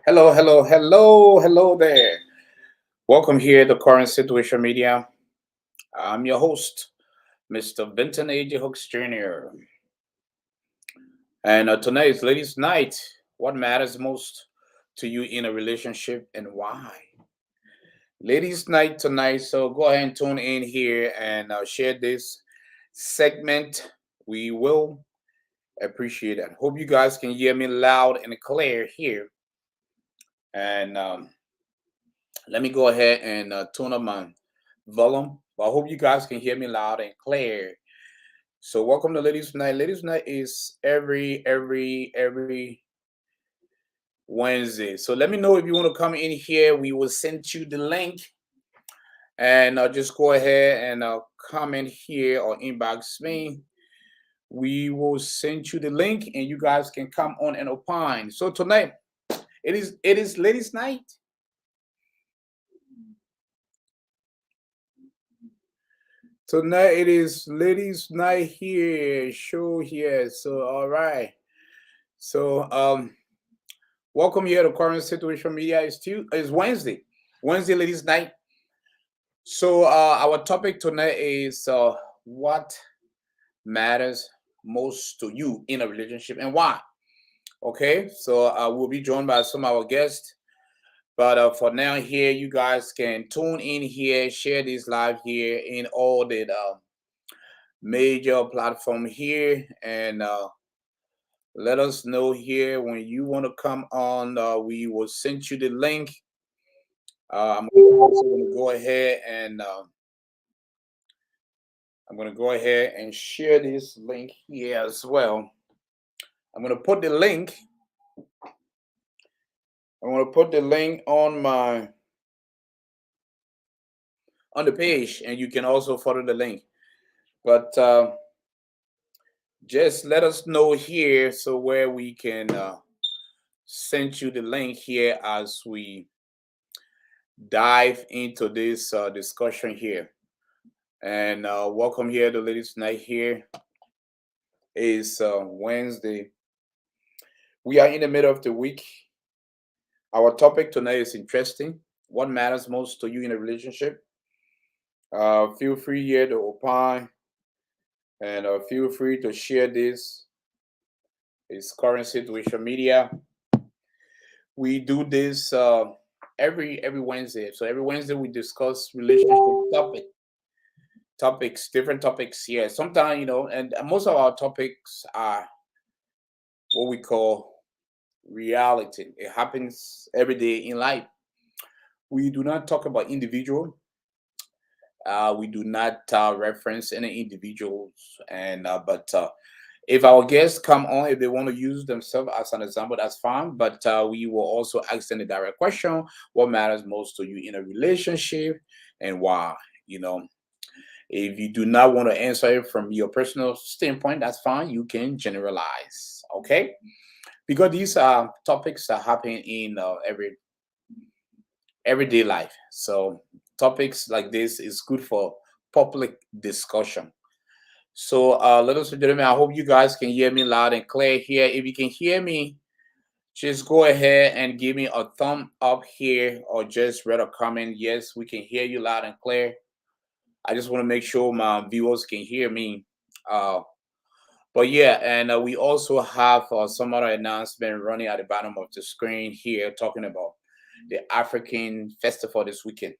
Hello, hello, hello, hello there. Welcome here to Current Situation Media. I'm your host, Mr. Benton A.J. Hooks Jr. And tonight is Ladies' Night. What matters most to you in a relationship and why? Ladies' Night tonight, so go ahead and tune in here and share this segment. We will appreciate it. Hope you guys can hear me loud and clear here. And let me go ahead and tune up my volume. But I hope you guys can hear me loud and clear. So welcome to Ladies Night. Ladies Night is every Wednesday. So let me know if you want to come in here. We will send you the link, and just go ahead and comment here or inbox me. We will send you the link, and you guys can come on and opine. So tonight it is Ladies Night. Tonight it is Ladies Night here, show here. So all right. So welcome here to Current Situation Media. Is Wednesday. Wednesday Ladies Night. So our topic tonight is what matters most to you in a relationship and why. Okay, so we'll be joined by some of our guests. But for now, here you guys can tune in here, share this live here in all the major platform here, and let us know here when you want to come on. We will send you the link. I'm also going to go ahead and I'm going to go ahead and share this link here as well. I'm going to put the link. I'm going to put the link on the page, and you can also follow the link. But just let us know here so where we can send you the link here as we dive into this discussion here. And welcome here to Ladies Night here. It's Wednesday. We are in the middle of the week. Our topic tonight is interesting. What matters most to you in a relationship? Feel free here to opine and feel free to share this. It's Current Situation Media. We do this every Wednesday. So every Wednesday we discuss relationship topics, different topics. Yeah, sometimes and most of our topics are what we call reality. It happens every day in life. We do not talk about individual. We do not reference any individuals, and but if our guests come on, if they want to use themselves as an example, that's fine. But we will also ask them the direct question: What matters most to you in a relationship, and why? You know, if you do not want to answer it from your personal standpoint, that's fine. You can generalize, okay? Because these topics are happening in everyday life. So topics like this is good for public discussion. So ladies and gentlemen, I hope you guys can hear me loud and clear here. If you can hear me, just go ahead and give me a thumb up here or just read a comment. Yes, we can hear you loud and clear. I just want to make sure my viewers can hear me. Uh, but yeah, and we also have some other announcement running at the bottom of the screen here talking about the African festival this weekend.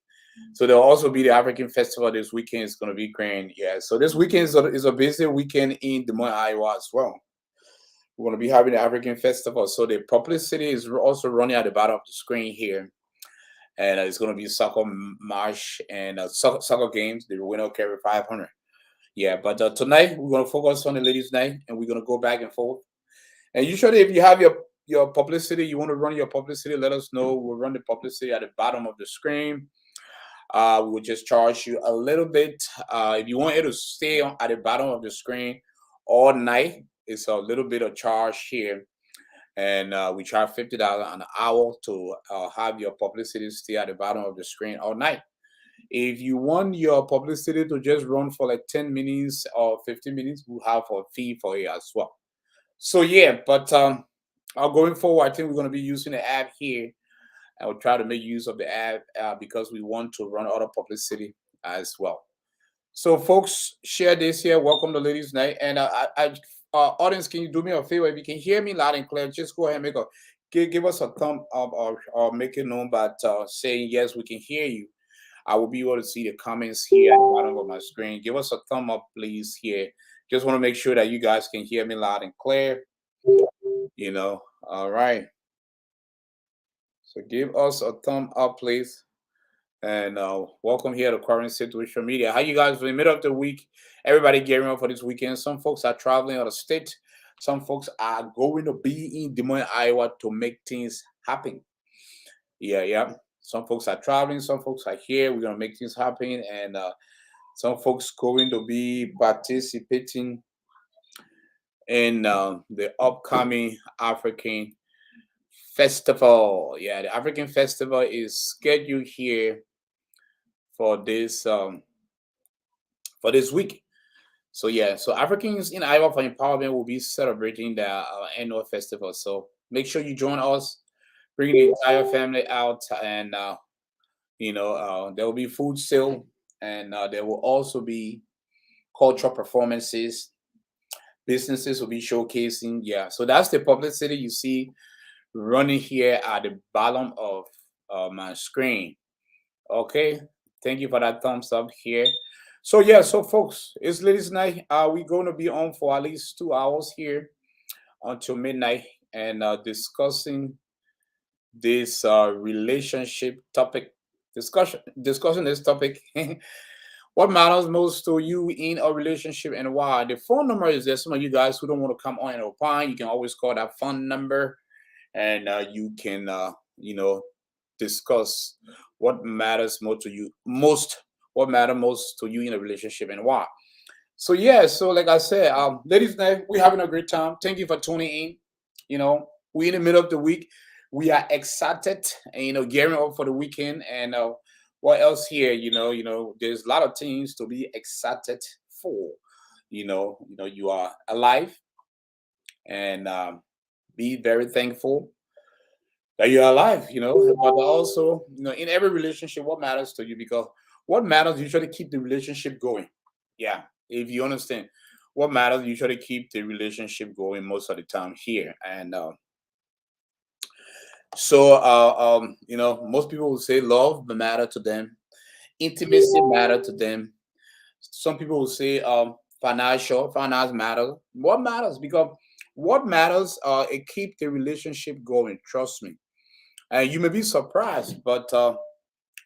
So there'll also be the African festival this weekend. It's going to be grand. Yeah. So this weekend is a busy weekend in Des Moines, Iowa as well. We're going to be having the African festival. So the publicity is also running at the bottom of the screen here. And it's going to be soccer march and soccer games. The winner will carry 500. Yeah, but tonight we're going to focus on the ladies' night, and we're going to go back and forth. And usually, if you have your publicity, you want to run your publicity, let us know. We'll run the publicity at the bottom of the screen. We will just charge you a little bit. If you want it to stay at the bottom of the screen all night, it's a little bit of charge here. And we charge $50 an hour to have your publicity stay at the bottom of the screen all night. If you want your publicity to just run for like 10 minutes or 15 minutes, we'll have a fee for it as well. So yeah, but Going forward, I think we're going to be using the app here. I will try to make use of the app because we want to run other publicity as well. So, folks, share this here. Welcome to Ladies Night. And audience, can you do me a favor? If you can hear me loud and clear, just go ahead and give us a thumb up, or make it known by saying yes, we can hear you. I will be able to see the comments here at the bottom of my screen. Give us a thumb up, please. Here, just want to make sure that you guys can hear me loud and clear. All right. So give us a thumb up, please. And welcome here to Current Situation Media. How you guys doing? Middle of the week, everybody gearing up for this weekend. Some folks are traveling out of state. Some folks are going to be in Des Moines, Iowa to make things happen. Yeah. Some folks are traveling. Some folks are here. We're gonna make things happen, and some folks going to be participating in the upcoming African festival. Yeah, the African festival is scheduled here for this week. So yeah, so Africans in Iowa for Empowerment will be celebrating the annual festival. So make sure you join us, bring the entire family out, and there will be food sale, and there will also be cultural performances. Businesses will be showcasing. Yeah, so that's the publicity you see running here at the bottom of my screen. Okay, thank you for that thumbs up here. So yeah, so folks, it's ladies' night. We're going to be on for at least 2 hours here until midnight, and discussing this relationship topic. Discussing this topic. What matters most to you in a relationship and why? The phone number is there. Some of you guys who don't want to come on and opine, you can always call that phone number, and you can discuss what matters most to you, what matters most to you in a relationship and why. So yeah, so like I said, ladies and gentlemen, we're having a great time. Thank you for tuning in. We're in the middle of the week. We are excited and gearing up for the weekend. And what else here? There's a lot of things to be excited for. You are alive, and be very thankful that you're alive, but also, in every relationship, what matters to you, because what matters, you try to keep the relationship going. Yeah, if you understand what matters, you try to keep the relationship going most of the time here. And most people will say love matter to them, intimacy matter to them. Some people will say finance matter. What matters? Because what matters, it keep the relationship going. Trust me. And you may be surprised, but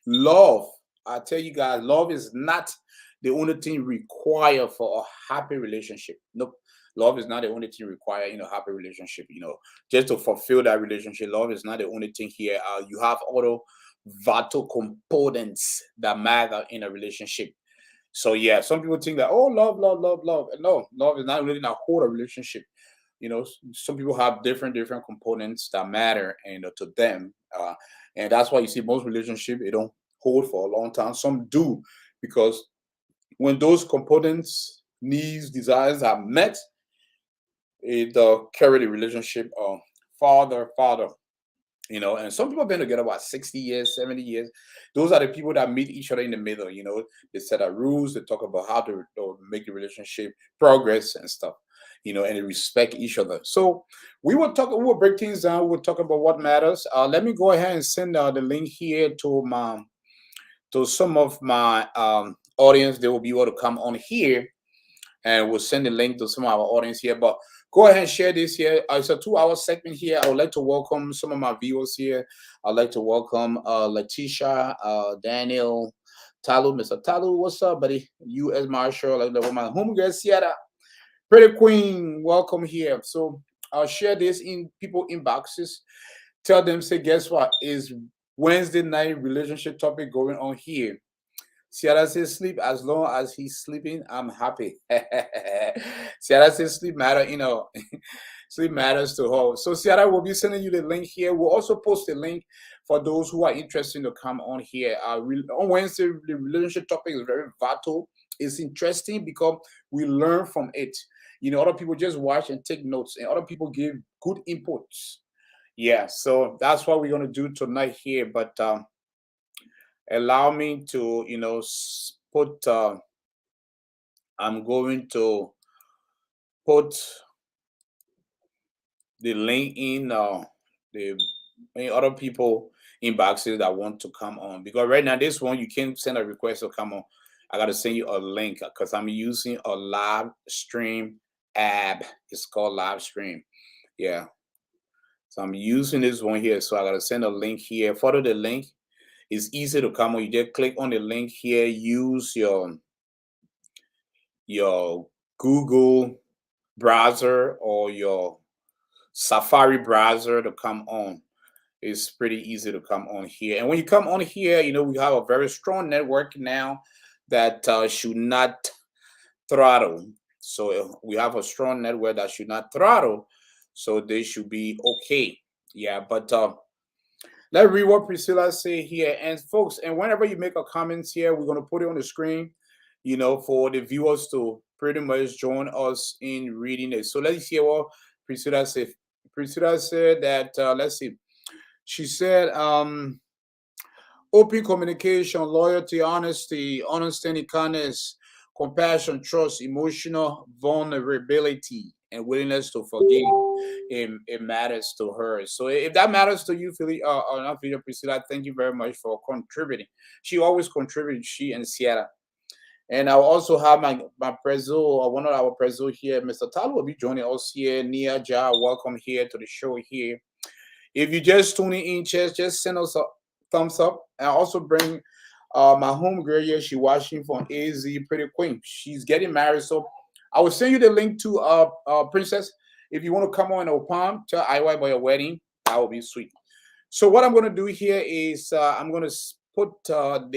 love, I tell you guys, love is not the only thing required for a happy relationship. Nope. Love is not the only thing required in a happy relationship. Just to fulfill that relationship, love is not the only thing here. You have other vital components that matter in a relationship. So yeah, some people think that, oh, love. No, love is not really not whole a relationship. Some people have different components that matter, to them, and that's why you see most relationships, they don't hold for a long time. Some do, because when those components, needs, desires are met, it carry the relationship farther. And some people have been together about 60 years, 70 years. Those are the people that meet each other in the middle. They set out rules, they talk about how to make the relationship progress and stuff, and they respect each other. So we will break things down. We will talk about what matters. Let me go ahead and send the link here to some of my audience. They will be able to come on here, and we'll send the link to some of our audience here. But go ahead and share this here. It's a 2-hour segment here. I would like to welcome some of my viewers here. I'd like to welcome Letitia, Daniel, Talu, Mr. Talu. What's up, buddy? U.S. Marshall, like the woman, homegirl, Sierra. Pretty Queen, welcome here. So I'll share this in people inboxes. Tell them, say, guess what? Is Wednesday night relationship topic going on here? Sierra says sleep, as long as he's sleeping, I'm happy. Sierra says sleep matter, sleep matters to her. So Sierra will be sending you the link here. We'll also post a link for those who are interested to come on here. On Wednesday, the relationship topic is very vital. It's interesting because we learn from it. other people just watch and take notes, and other people give good inputs. Yeah, so that's what we're gonna do tonight here. But allow me to, put. I'm going to put the link in the any other people inboxes that want to come on, because right now this one you can't send a request to come on. I gotta send you a link because I'm using a live stream app. It's called live stream. Yeah. So I'm using this one here. So I gotta send a link here. Follow the link. It's easy to come on. You just click on the link here. Use your Google browser or your Safari browser to come on. It's pretty easy to come on here. And when you come on here, we have a very strong network now that should not throttle. So we have a strong network that should not throttle. So they should be okay. Yeah, but let's read what Priscilla say here. And folks, and whenever you make a comment here, we're going to put it on the screen, for the viewers to pretty much join us in reading it. So let's hear what Priscilla said. Priscilla said that, let's see. She said, open communication, loyalty, honesty, understanding, kindness, compassion, trust, emotional vulnerability, and willingness to forgive. It matters to her. So if that matters to you, not Philly, Priscilla, thank you very much for contributing. She always contributes, she and Sierra. And I'll also have my preso, or one of our preso here, Mr. Tyler will be joining us here. Nia Ja, welcome here to the show here. If you just tuning in, just send us a thumbs up. And also bring my home girl here. She's watching from AZ, Pretty Queen. She's getting married. So I will send you the link to Princess. If you want to come on Opam to IY about your wedding, that would be sweet. So what I'm going to do here is I'm going to put I'm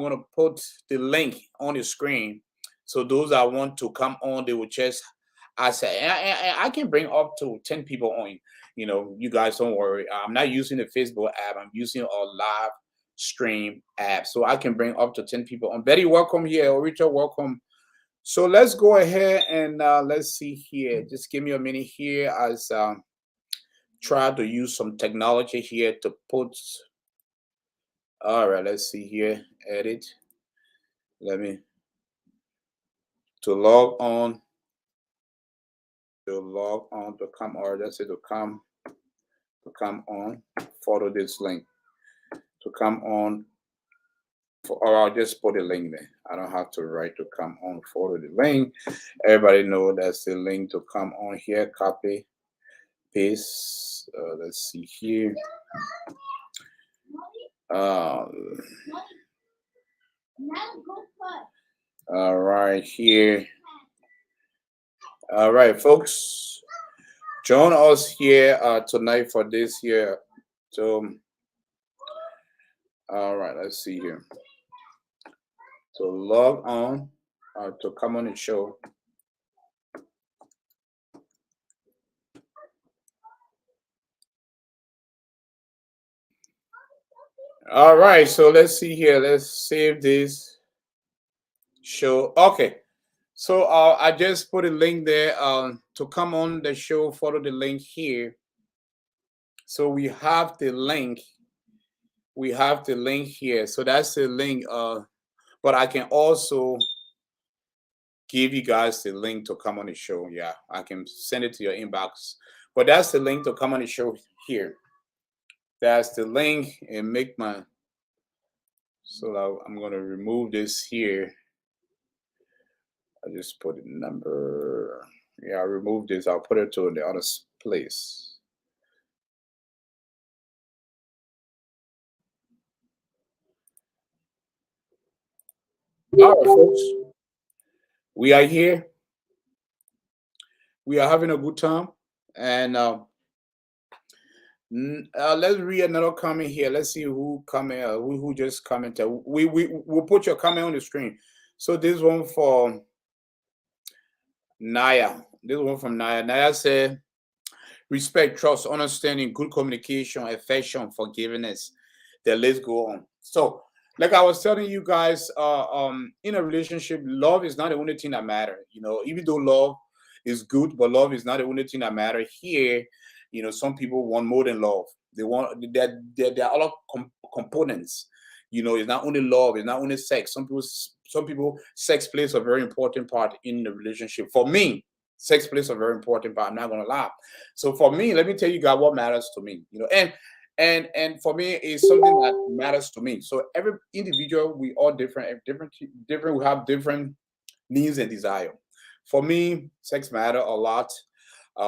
going to put the link on the screen. So those that want to come on, they will just I can bring up to 10 people on. You guys don't worry. I'm not using the Facebook app. I'm using a live stream app. So I can bring up to 10 people on. Betty, welcome here. Richard, welcome. So let's go ahead and let's see here. Just give me a minute here as try to use some technology here to put. All right, let's see here. Edit. Let me to log on. To come, or let's say to come on, follow this link to come on, or I'll just put a link there. I don't have to write to come on, follow the link. Everybody know that's the link to come on here. Copy, paste. Let's see here. All right, here. All right, folks, join us here tonight for this here. So, all right, let's see here. So log on to come on the show. All right, so let's see here. Let's save this show. Okay. So I just put a link there to come on the show. Follow the link here. So we have the link. We have the link here. So that's the link. But I can also give you guys the link to come on the show. Yeah, I can send it to your inbox. But that's the link to come on the show here. That's the link, and make my. So I'm going to remove this here. I just put a number. Yeah, I'll remove this. I'll put it to the other place. All right, folks. We are here. We are having a good time. And let's read another comment here. Let's see who who just commented. We'll put your comment on the screen. So this one for Naya. This one from Naya. Naya said, respect, trust, understanding, good communication, affection, forgiveness. The list go on. So like I was telling you guys, in a relationship, love is not the only thing that matters. Even though love is good, but love is not the only thing that matters here. Some people want more than love. They want that there are other components. It's not only love, it's not only sex. Some people, sex plays a very important part in the relationship. For me, sex plays a very important part. I'm not gonna lie. So for me, let me tell you guys what matters to me. And for me it's something that matters to me. So every individual, we all different, different, we have different needs and desire. For me, sex matter a lot.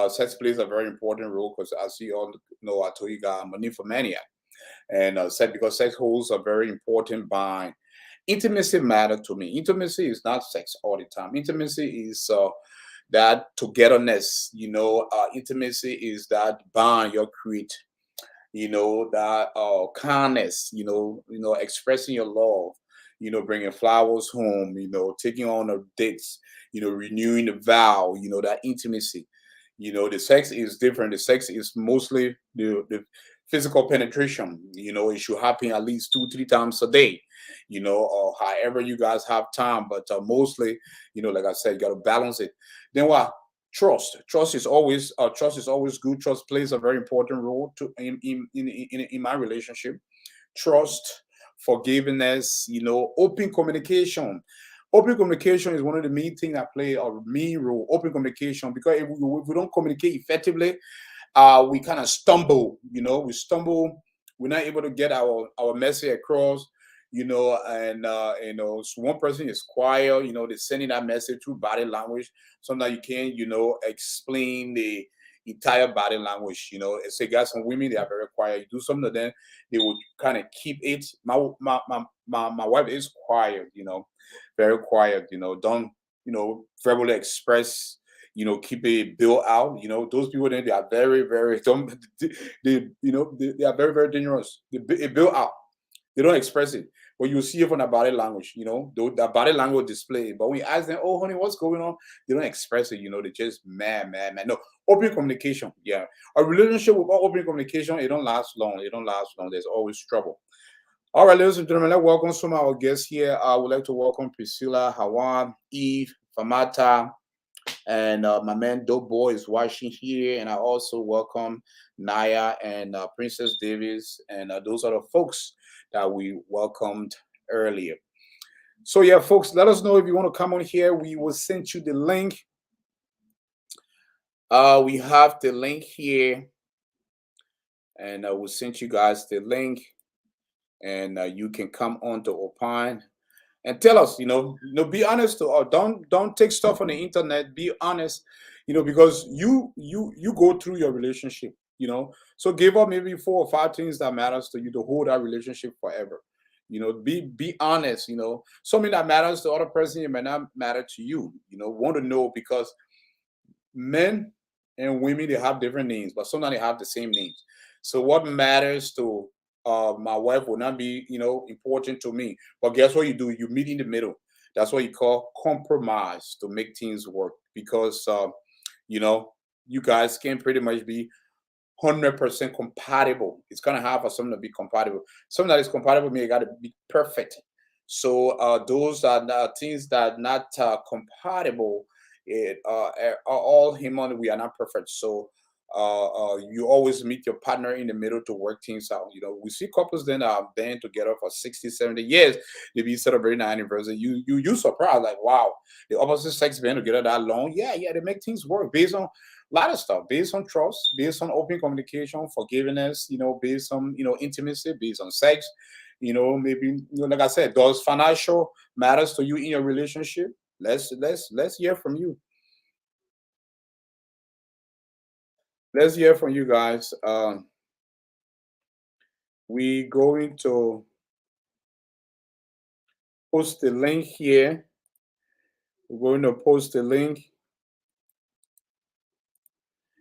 Sex plays a very important role because, as you all know, I told you guys I'm a nymphomaniac. And sex, because sex holds a very important bond. Intimacy matter to me. Intimacy is not sex all the time. Intimacy is that togetherness. Intimacy is that bond you create, that kindness, expressing your love, bringing flowers home, taking on a dates, renewing the vow, that intimacy. The sex is different. The sex is mostly the physical penetration. It should happen at least 2 3 times a day, or however you guys have time, but mostly, like I said, you got to balance it. Then what? Trust is always good. Trust plays a very important role to in my relationship. Trust, forgiveness, open communication. Open communication is one of the main things that play a main role. Open communication, because if we don't communicate effectively, we kind of stumble. We stumble. We're not able to get our message across. And so one person is quiet. They're sending that message through body language. Sometimes you can't, explain the entire body language. Say guys, some women, they are very quiet. You do something to them, they will kind of keep it. My wife is quiet. Very quiet. Don't verbally express. Keep it built out. Those people then, they are very, very don't they are very, very dangerous. They build out. They don't express it. But you see it from the body language, the body language display. But when you ask them, oh honey, what's going on? They don't express it, they just man. No, open communication. Yeah. A relationship without open communication, it don't last long. It don't last long. There's always trouble. All right, ladies and gentlemen, let's welcome some of our guests here. I would like to welcome Priscilla, Hawan, Eve, Famata, and my man Dope Boy is watching here. And I also welcome Naya and Princess Davis, and those are the folks that we welcomed earlier. So yeah, folks, let us know if you want to come on here. We will send you the link. We have the link here, and we'll send you guys the link, and you can come on to Opine and tell us. Be honest to us. Don't take stuff on the internet. Be honest, because you go through your relationship. So give up maybe 4 or 5 things that matters to you to hold that relationship forever. Be honest. Something that matters to other person, it may not matter to you. Want to know, because men and women, they have different names, but sometimes they have the same names. So what matters to my wife will not be important to me. But guess what you do? You meet in the middle. That's what you call compromise to make things work. Because you guys can pretty much be 100% compatible. It's gonna have for something to be compatible. Something that is compatible means it gotta be perfect. So those are things that not compatible. It are all human. We are not perfect. So you always meet your partner in the middle to work things out. We see couples then are been together for 60, 70 years. They be celebrating their anniversary. You surprised, like, wow, the opposite sex been together that long. Yeah, they make things work based on a lot of stuff, based on trust, based on open communication, forgiveness, based on intimacy, based on sex. Maybe like I said, does financial matters to you in your relationship? Let's hear from you. Let's hear from you guys. We going to post the link here. We're going to post the link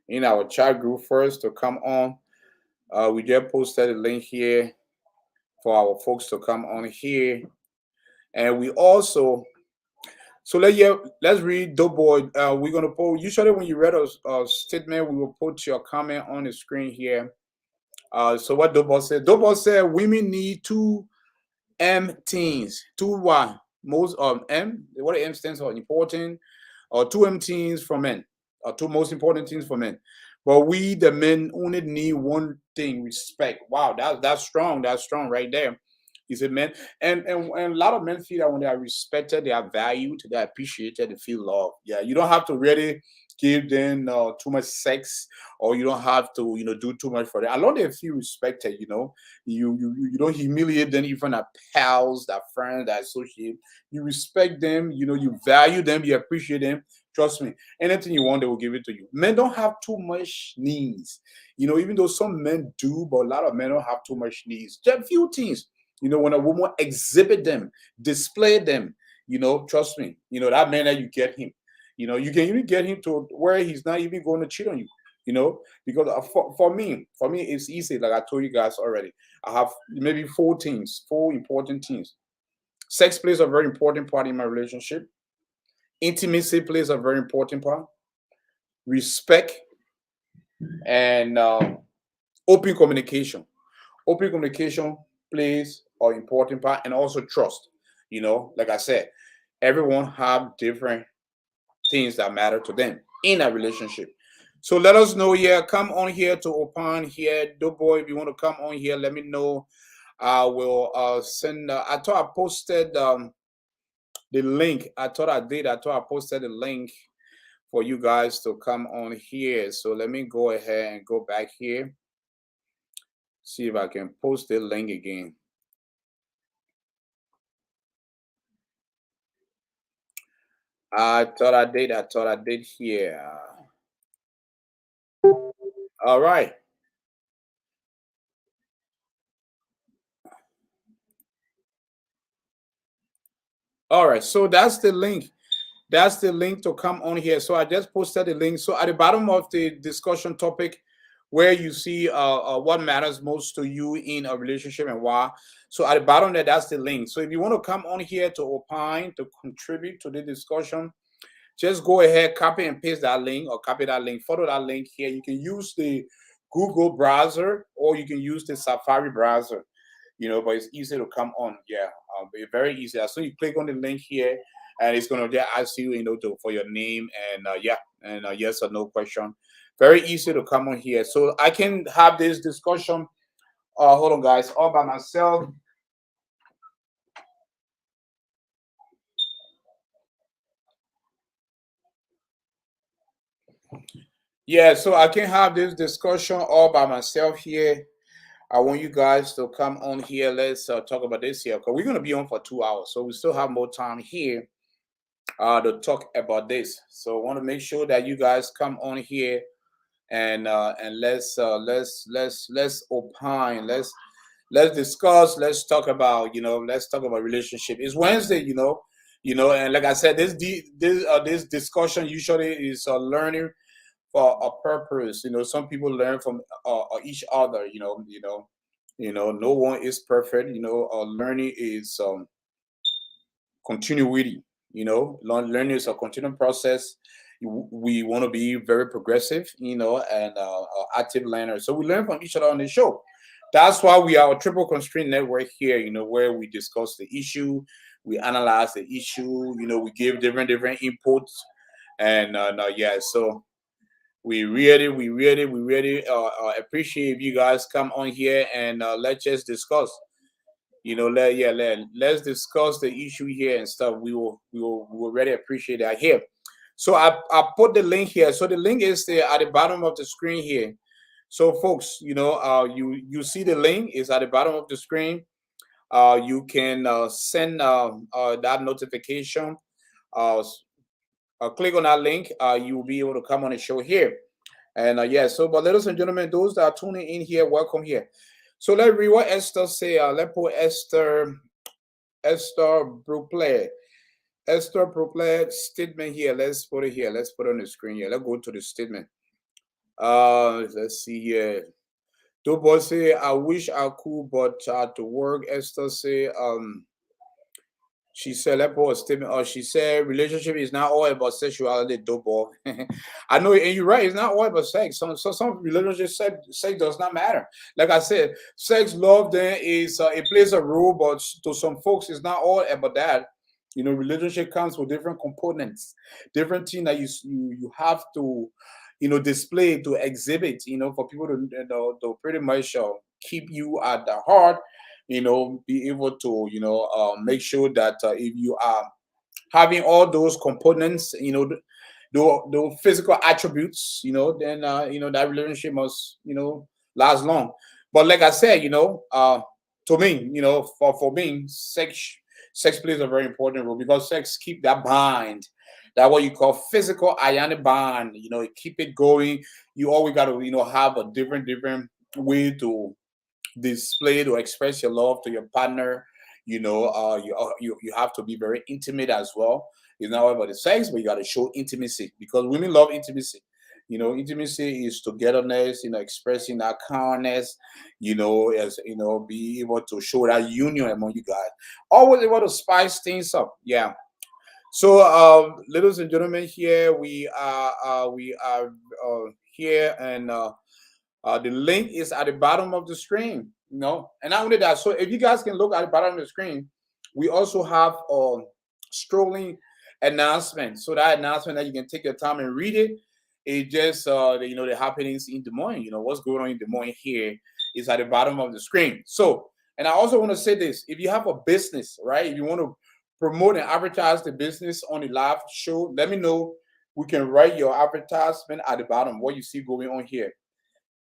in our chat group first to come on. We just posted a link here for our folks to come on here. And we also, so let's read Dope Boy. We're gonna post. Usually, when you read a statement, we will put your comment on the screen here. So what Dope Boy said? Dope Boy said women need to M teens. Two what? Most M. What M stands for? Important. Or two M teens for men. Or two most important things for men. But we the men only need one thing: respect. Wow, that's strong. That's strong right there. He said, "Men, and a lot of men feel that when they are respected, they are valued, they are appreciated, they feel loved. Yeah, you don't have to really give them too much sex, or you don't have to, do too much for them. As long as they feel respected, you don't humiliate them, even their pals, their friends, their associates. You respect them, you value them, you appreciate them. Trust me, anything you want, they will give it to you. Men don't have too much needs, even though some men do, but a lot of men don't have too much needs. Just a few things. When a woman exhibit them, display them, trust me, that man that you get him. You can even get him to where he's not even going to cheat on you. Because for me, it's easy. Like I told you guys already, I have maybe four important things. Sex plays a very important part in my relationship. Intimacy plays a very important part. Respect and open communication. Open communication plays an important part, and also trust. Like I said, everyone have different things that matter to them in a relationship. So let us know here. Come on here to Opan here. Doughboy, if you want to come on here, let me know. I will send. I thought I posted the link. I thought I did. I thought I posted the link for you guys to come on here. So let me go ahead and go back here. See if I can post the link again. I thought I did. I thought I did here. All right. All right. So that's the link. That's the link to come on here. So I just posted the link. So at the bottom of the discussion topic, where you see what matters most to you in a relationship and why. So at the bottom there, that's the link. So if you want to come on here to opine, to contribute to the discussion, just go ahead, copy and paste that link, or copy that link, follow that link here. You can use the Google browser, or you can use the Safari browser. But it's easy to come on. Yeah, it's very easy. As soon as you click on the link here, and it's gonna just ask you, for your name and yeah, and yes or no question. Very easy to come on here. So I can have this discussion. Hold on, guys, all by myself. Yeah, so I can have this discussion all by myself here. I want you guys to come on here. Let's talk about this here, because we're gonna be on for 2 hours, so we still have more time here to talk about this. So I want to make sure that you guys come on here and let's opine. Let's discuss. Let's talk about let's talk about relationship. It's Wednesday, and like I said, this discussion usually is learning for a purpose. Some people learn from each other. No one is perfect. Learning is continuity. Learning is a continuing process. We want to be very progressive, and active learners. So we learn from each other on the show. That's why we are a triple constraint network here. Where we discuss the issue, we analyze the issue. We give different inputs, and yeah. So we really appreciate if you guys come on here and let's just discuss. Let's discuss the issue here and stuff. We will really appreciate that here. So I put the link here. So the link is there at the bottom of the screen here. So folks, you see the link is at the bottom of the screen. You can send that notification. Uh, Click on that link. You will be able to come on the show here. And yeah, so but ladies and gentlemen, those that are tuning in here, welcome here. So let's read what Esther say. Let's put Esther Brooklyn. Esther Brooklyn statement here. Let's put it here. Let's put it on the screen here. Let's go to the statement. Let's see here. Doughboy say, I wish I could, but to work. Esther say, She said, "Let put a statement." Or she said, "Relationship is not all about sexuality, dope ball." I know, and you're right. It's not all about sex. Some relationship sex does not matter. Like I said, sex, love, then is it plays a role, but to some folks, it's not all about that. You know, relationship comes with different components, different things that you have to, you know, display to exhibit. You know, for people to to pretty much keep you at the heart, you know, be able to, you know, make sure that if you are having all those components, you know, the physical attributes, you know, then you know, that relationship must, you know, last long. But like I said, you know, to me, you know, for me, sex plays a very important role because sex keep that bond, that what you call physical ionic bond, you know, keep it going. You always got to, you know, have a different way to display to express your love to your partner. You know, you have to be very intimate as well. It's not about the sex, but you got to show intimacy because women love intimacy. You know, intimacy is togetherness, you know, expressing that kindness, you know, as you know, be able to show that union among you guys. Always able to spice things up. Yeah. So, ladies and gentlemen, here we are here, and the link is at the bottom of the screen. You know, and not only that, so if you guys can look at the bottom of the screen, we also have a strolling announcement. So that announcement that you can take your time and read it. It just you know, the happenings in Des Moines. You know what's going on in Des Moines here is at the bottom of the screen. So, and I also want to say this: if you have a business, right? If you want to promote and advertise the business on the live show, let me know. We can write your advertisement at the bottom. What you see going on here.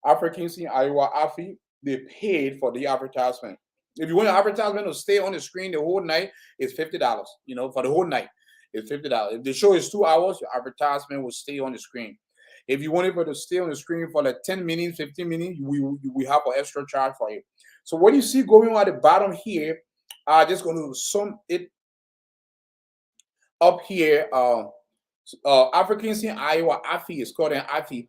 Africans in Iowa, AFI, they paid for the advertisement. If you want your advertisement to stay on the screen the whole night, it's $50. You know, for the whole night, it's $50. If the show is 2 hours, your advertisement will stay on the screen. If you want it to stay on the screen for like 10 minutes, 15 minutes, we have an extra charge for you. So what you see going on at the bottom here, I'm just going to sum it up here. Africans in Iowa, AFI is called an AFI.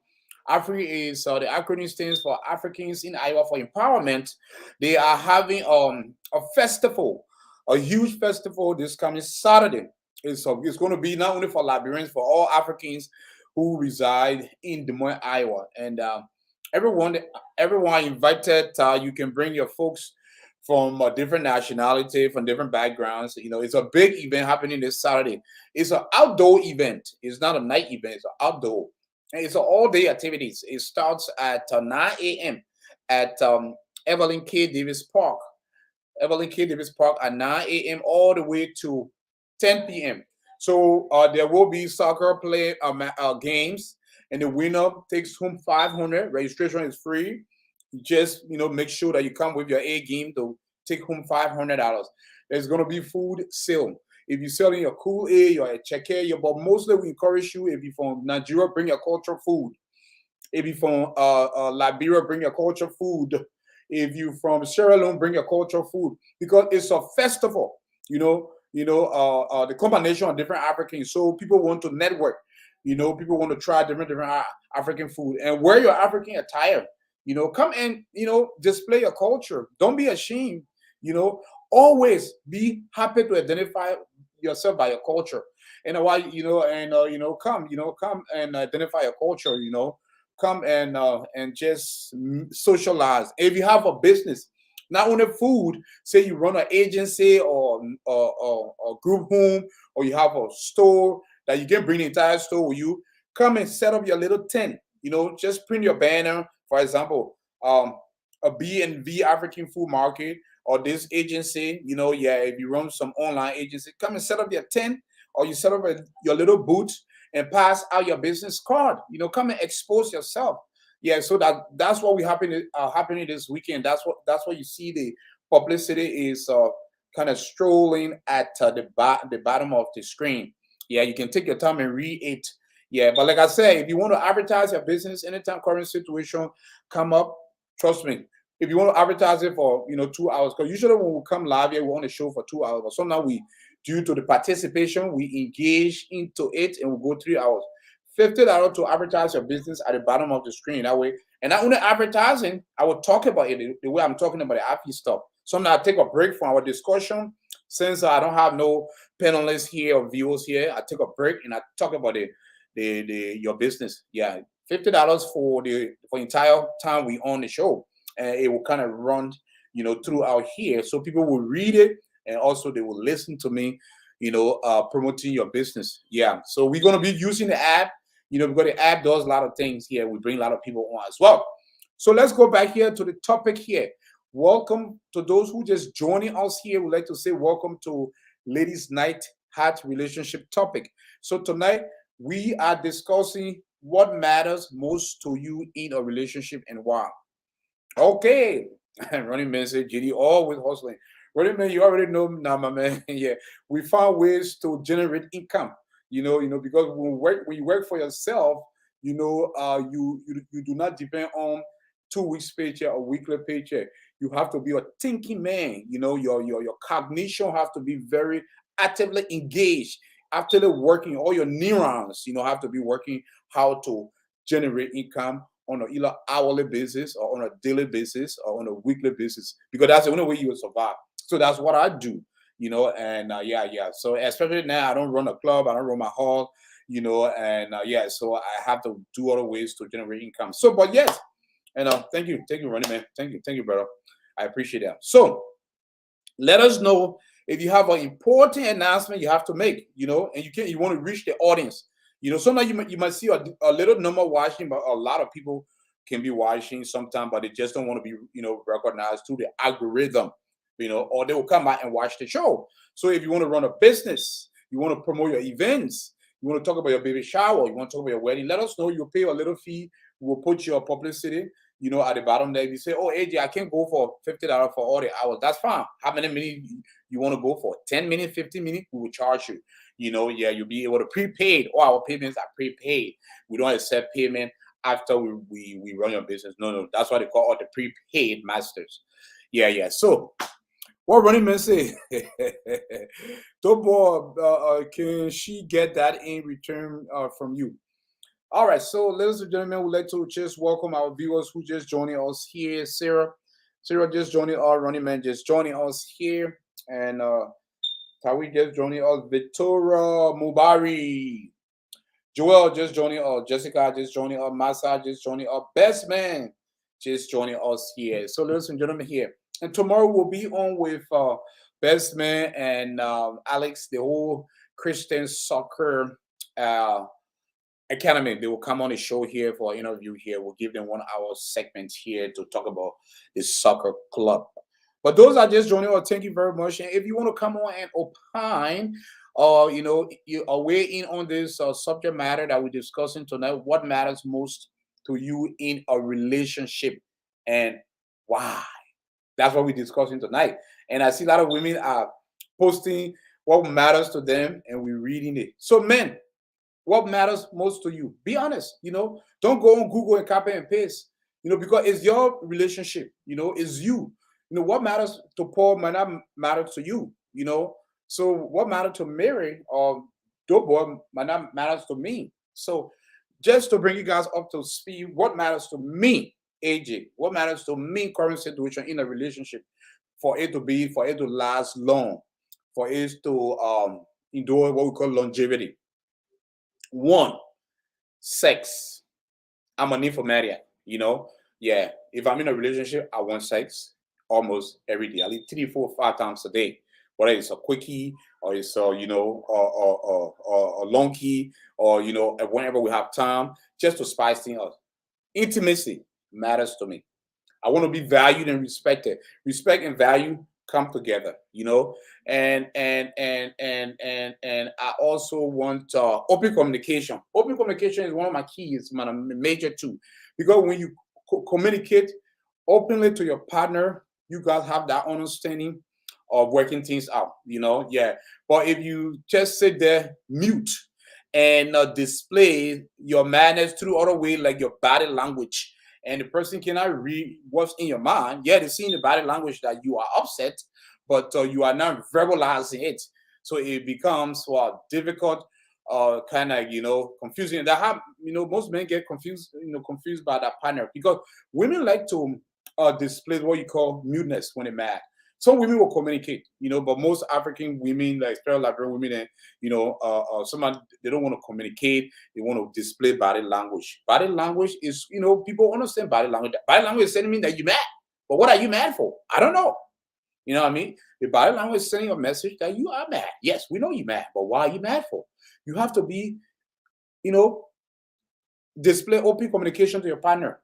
AFRI is the acronym stands for Africans in Iowa for Empowerment. They are having a festival, a huge festival this coming Saturday. It's going to be not only for Liberians, for all Africans who reside in Des Moines, Iowa, and everyone everyone invited. You can bring your folks from a different nationality, from different backgrounds. You know, it's a big event happening this Saturday. It's an outdoor event. It's not a night event. It's an outdoor. And it's an all-day activities. It starts at 9 a.m. at Evelyn K. Davis Park. Evelyn K. Davis Park at 9 a.m. all the way to 10 p.m. So there will be soccer play games, and the winner takes home 500. Registration is free. Just, you know, make sure that you come with your A game to take home $500. There's gonna be food sale. If you're selling your Kool Aid, your Cheque, but mostly we encourage you, if you're from Nigeria, bring your cultural food. If you're from Liberia, bring your cultural food. If you're from Sierra Leone, bring your cultural food because it's a festival. The combination of different Africans. So people want to network. You know, people want to try different African food and wear your African attire. You know, come and, you know, display your culture. Don't be ashamed. You know, always be happy to identify yourself by your culture. And why, come, come and identify your culture. You know, come and just socialize. If you have a business, not only food, say you run an agency or group home, or you have a store that you can bring the entire store with you, come and set up your little tent. You know, just print your banner. For example, a B&V African food market or this agency, you know, yeah, if you run some online agency, come and set up your tent, or you set up your little booth and pass out your business card. You know, come and expose yourself. Yeah, so that's what we happening this weekend. That's what you see. The publicity is kind of strolling at the bottom of the screen. Yeah, you can take your time and read it. Yeah, but like I said, if you want to advertise your business anytime current situation come up, trust me. If you want to advertise it for 2 hours, because usually when we come live here, we want to show for 2 hours. But sometimes due to the participation, we engage into it and we go 3 hours. $50 to advertise your business at the bottom of the screen. That way, and not only advertising, I will talk about it the way I'm talking about the AFI stuff. Sometimes I take a break from our discussion, Since I don't have no panelists here or viewers here, I take a break and I talk about the your business. Yeah, $50 for entire time we on the show, and it will kind of run, throughout here, so people will read it and also they will listen to me, promoting your business. Yeah, so we're gonna be using the app, because the app does a lot of things here. We bring a lot of people on as well. So let's go back here to the topic here. Welcome to those who just joining us here. We'd like to say welcome to Ladies Night Heart Relationship topic. So tonight we are discussing what matters most to you in a relationship and why. Okay. Running man said GD always hustling. Running man, you already know now, my man. Yeah. We found ways to generate income. Because when you work for yourself, you do not depend on 2 weeks paycheck or weekly paycheck. You have to be a thinking man. Your cognition have to be very actively engaged, actively working. All your neurons, have to be working how to generate income on a either hourly basis or on a daily basis or on a weekly basis, because that's the only way you will survive. So that's what I do, and yeah. So especially now, I don't run a club, I don't run my hall, and yeah, so I have to do other ways to generate income. So, but yes, and thank you, Ronnie, man, thank you, brother. I appreciate that. So let us know if you have an important announcement you have to make, and you want to reach the audience. Sometimes you might see a little number watching, but a lot of people can be watching sometimes, but they just don't want to be, recognized through the algorithm, or they will come out and watch the show. So if you want to run a business, you want to promote your events, you want to talk about your baby shower, you want to talk about your wedding, let us know. You'll pay a little fee. We'll put your publicity, at the bottom there. If you say, oh, AJ, I can't go for $50 for all the hours, that's fine. How many minutes you want to go for? 10 minutes, 15 minutes, we will charge you. Yeah, you'll be able to prepaid. All our payments are prepaid. We don't accept payment after we run your business. No, that's why they call all the prepaid masters. Yeah. So what Running Man say? Tobo, can she get that in return from you? All right, so ladies and gentlemen, we'd like to just welcome our viewers who just joining us here. Sarah just joining us, Running Man just joining us here, and Tawi just joining us, Victoria Mubari, Joel just joining us, Jessica just joining us, Masa just joining us, Best Man just joining us here. So ladies and gentlemen here, and tomorrow we'll be on with Best Man and Alex, the whole Christian soccer Academy. They will come on the show here for an interview here. We'll give them 1 hour segment here to talk about the soccer club. But those are just joining us. Thank you very much. And if you want to come on and opine, or you are weigh in on this subject matter that we're discussing tonight, what matters most to you in a relationship and why? That's what we're discussing tonight. And I see a lot of women are posting what matters to them, and we're reading it. So men, what matters most to you? Be honest. Don't go on Google and copy and paste. Because it's your relationship. It's you. What matters to Paul might not matter to you. So what matters to Mary or Dobo might not matter to me. So just to bring you guys up to speed, what matters to me, AJ? What matters to me, current situation in a relationship, for it to last long, for it to endure what we call longevity. One, sex. I'm a nymphomaniac, Yeah. If I'm in a relationship, I want sex almost every day. I least 3, 4, 5 times a day. Whether it's a quickie or it's a long key, or whenever we have time, just to spice things up. Intimacy matters to me. I want to be valued and respected. Respect and value come together, and I also want open communication. Open communication is one of my keys, my major tool, because when you communicate openly to your partner, you guys have that understanding of working things out, yeah. But if you just sit there mute and display your manners through other way, like your body language, and the person cannot read what's in your mind. Yeah, they see in the body language that you are upset, but you are not verbalizing it. So it becomes difficult, kind of confusing. And that most men get confused, by that partner, because women like to display what you call muteness when they're mad. Some women will communicate, but most African women, like especially Liberian women, and some they don't want to communicate. They want to display body language. Body language is, people understand body language. Body language is telling me that you're mad, but what are you mad for? I don't know. You know what I mean? The body language is sending a message that you are mad. Yes, we know you're mad, but why are you mad for? You have to be, you know, display open communication to your partner.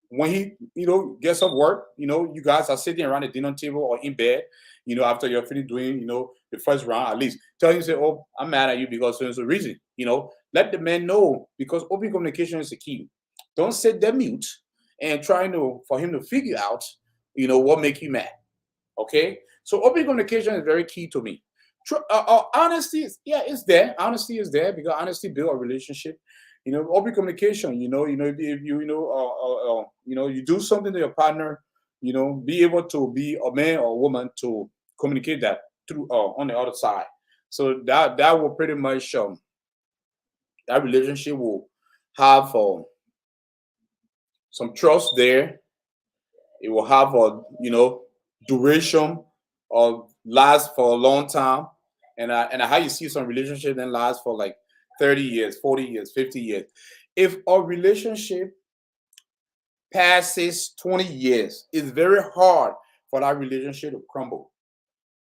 When he, gets off work, you guys are sitting around the dinner table or in bed, after you're finished doing, the first round, at least tell him, say, oh, I'm mad at you because there's a reason, let the man know, because open communication is the key. Don't sit there mute and trying to, for him to figure out, what make you mad. Okay. So open communication is very key to me. Honesty is, yeah, it's there. Honesty is there because honesty builds a relationship. Open communication. If you you do something to your partner, be able to be a man or a woman to communicate that through on the other side. So that will pretty much that relationship will have some trust there. It will have a duration or last for a long time, and how you see some relationship then last for like 30 years, 40 years, 50 years. If a relationship passes 20 years, it's very hard for that relationship to crumble.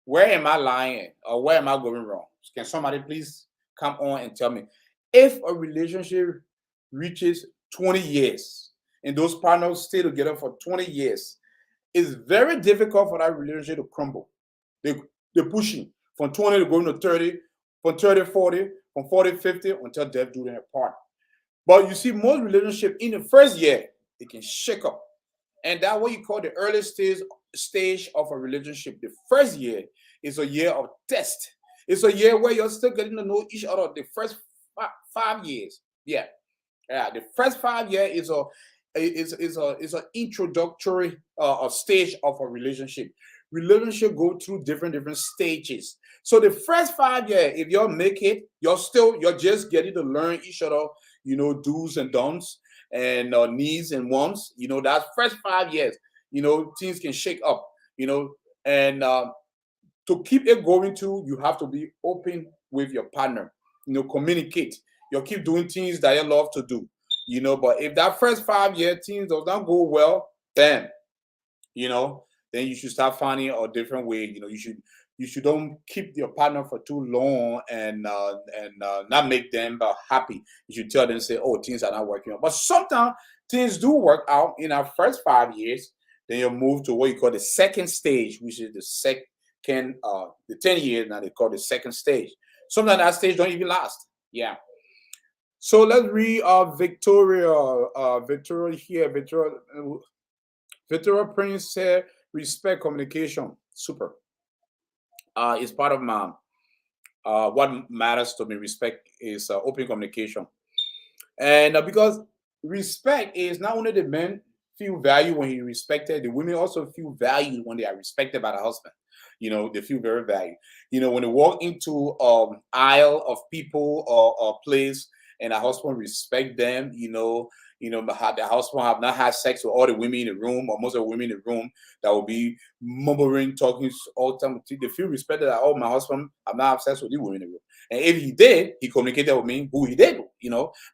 Where am I lying or where am I going wrong? Can somebody please come on and tell me? If a relationship reaches 20 years and those partners stay together for 20 years, it's very difficult for that relationship to crumble. They're pushing from 20 to going to 30, from 30 to 40, from 40 to 50 until death do them apart. But you see, most relationships in the first year, they can shake up. And that's what you call the early stage of a relationship. The first year is a year of test. It's a year where you're still getting to know each other. The first 5 years. Yeah. The first 5 years is an introductory stage of a relationship. Relationship go through different stages. So the first 5 years, if you make it, you're just getting to learn each other, do's and don'ts and needs and wants. That first 5 years, things can shake up, and to keep it going too, you have to be open with your partner, communicate. You keep doing things that you love to do, but if that first 5 year things does not go well, then then you should start finding a different way. You should don't keep your partner for too long and not make them happy. You should tell them, say, oh, things are not working out. But sometimes things do work out in our first 5 years. Then you move to what you call the second stage, which is the 10 years. Now they call the second stage. Sometimes that stage don't even last. Yeah. So let's read Victoria. Victoria here. Victoria Prince said, respect communication. Super. It's part of my what matters to me. Respect is open communication, and because respect is not only the men feel valued when he respected, the women also feel valued when they are respected by the husband. They feel very valued. When they walk into aisle of people or place and the husband respect them, the husband have not had sex with all the women in the room or most of the women in the room that will be mumbling, talking all the time. They feel respected that, oh, my husband have not had sex with the women in the room. And if he did, he communicated with me who he did,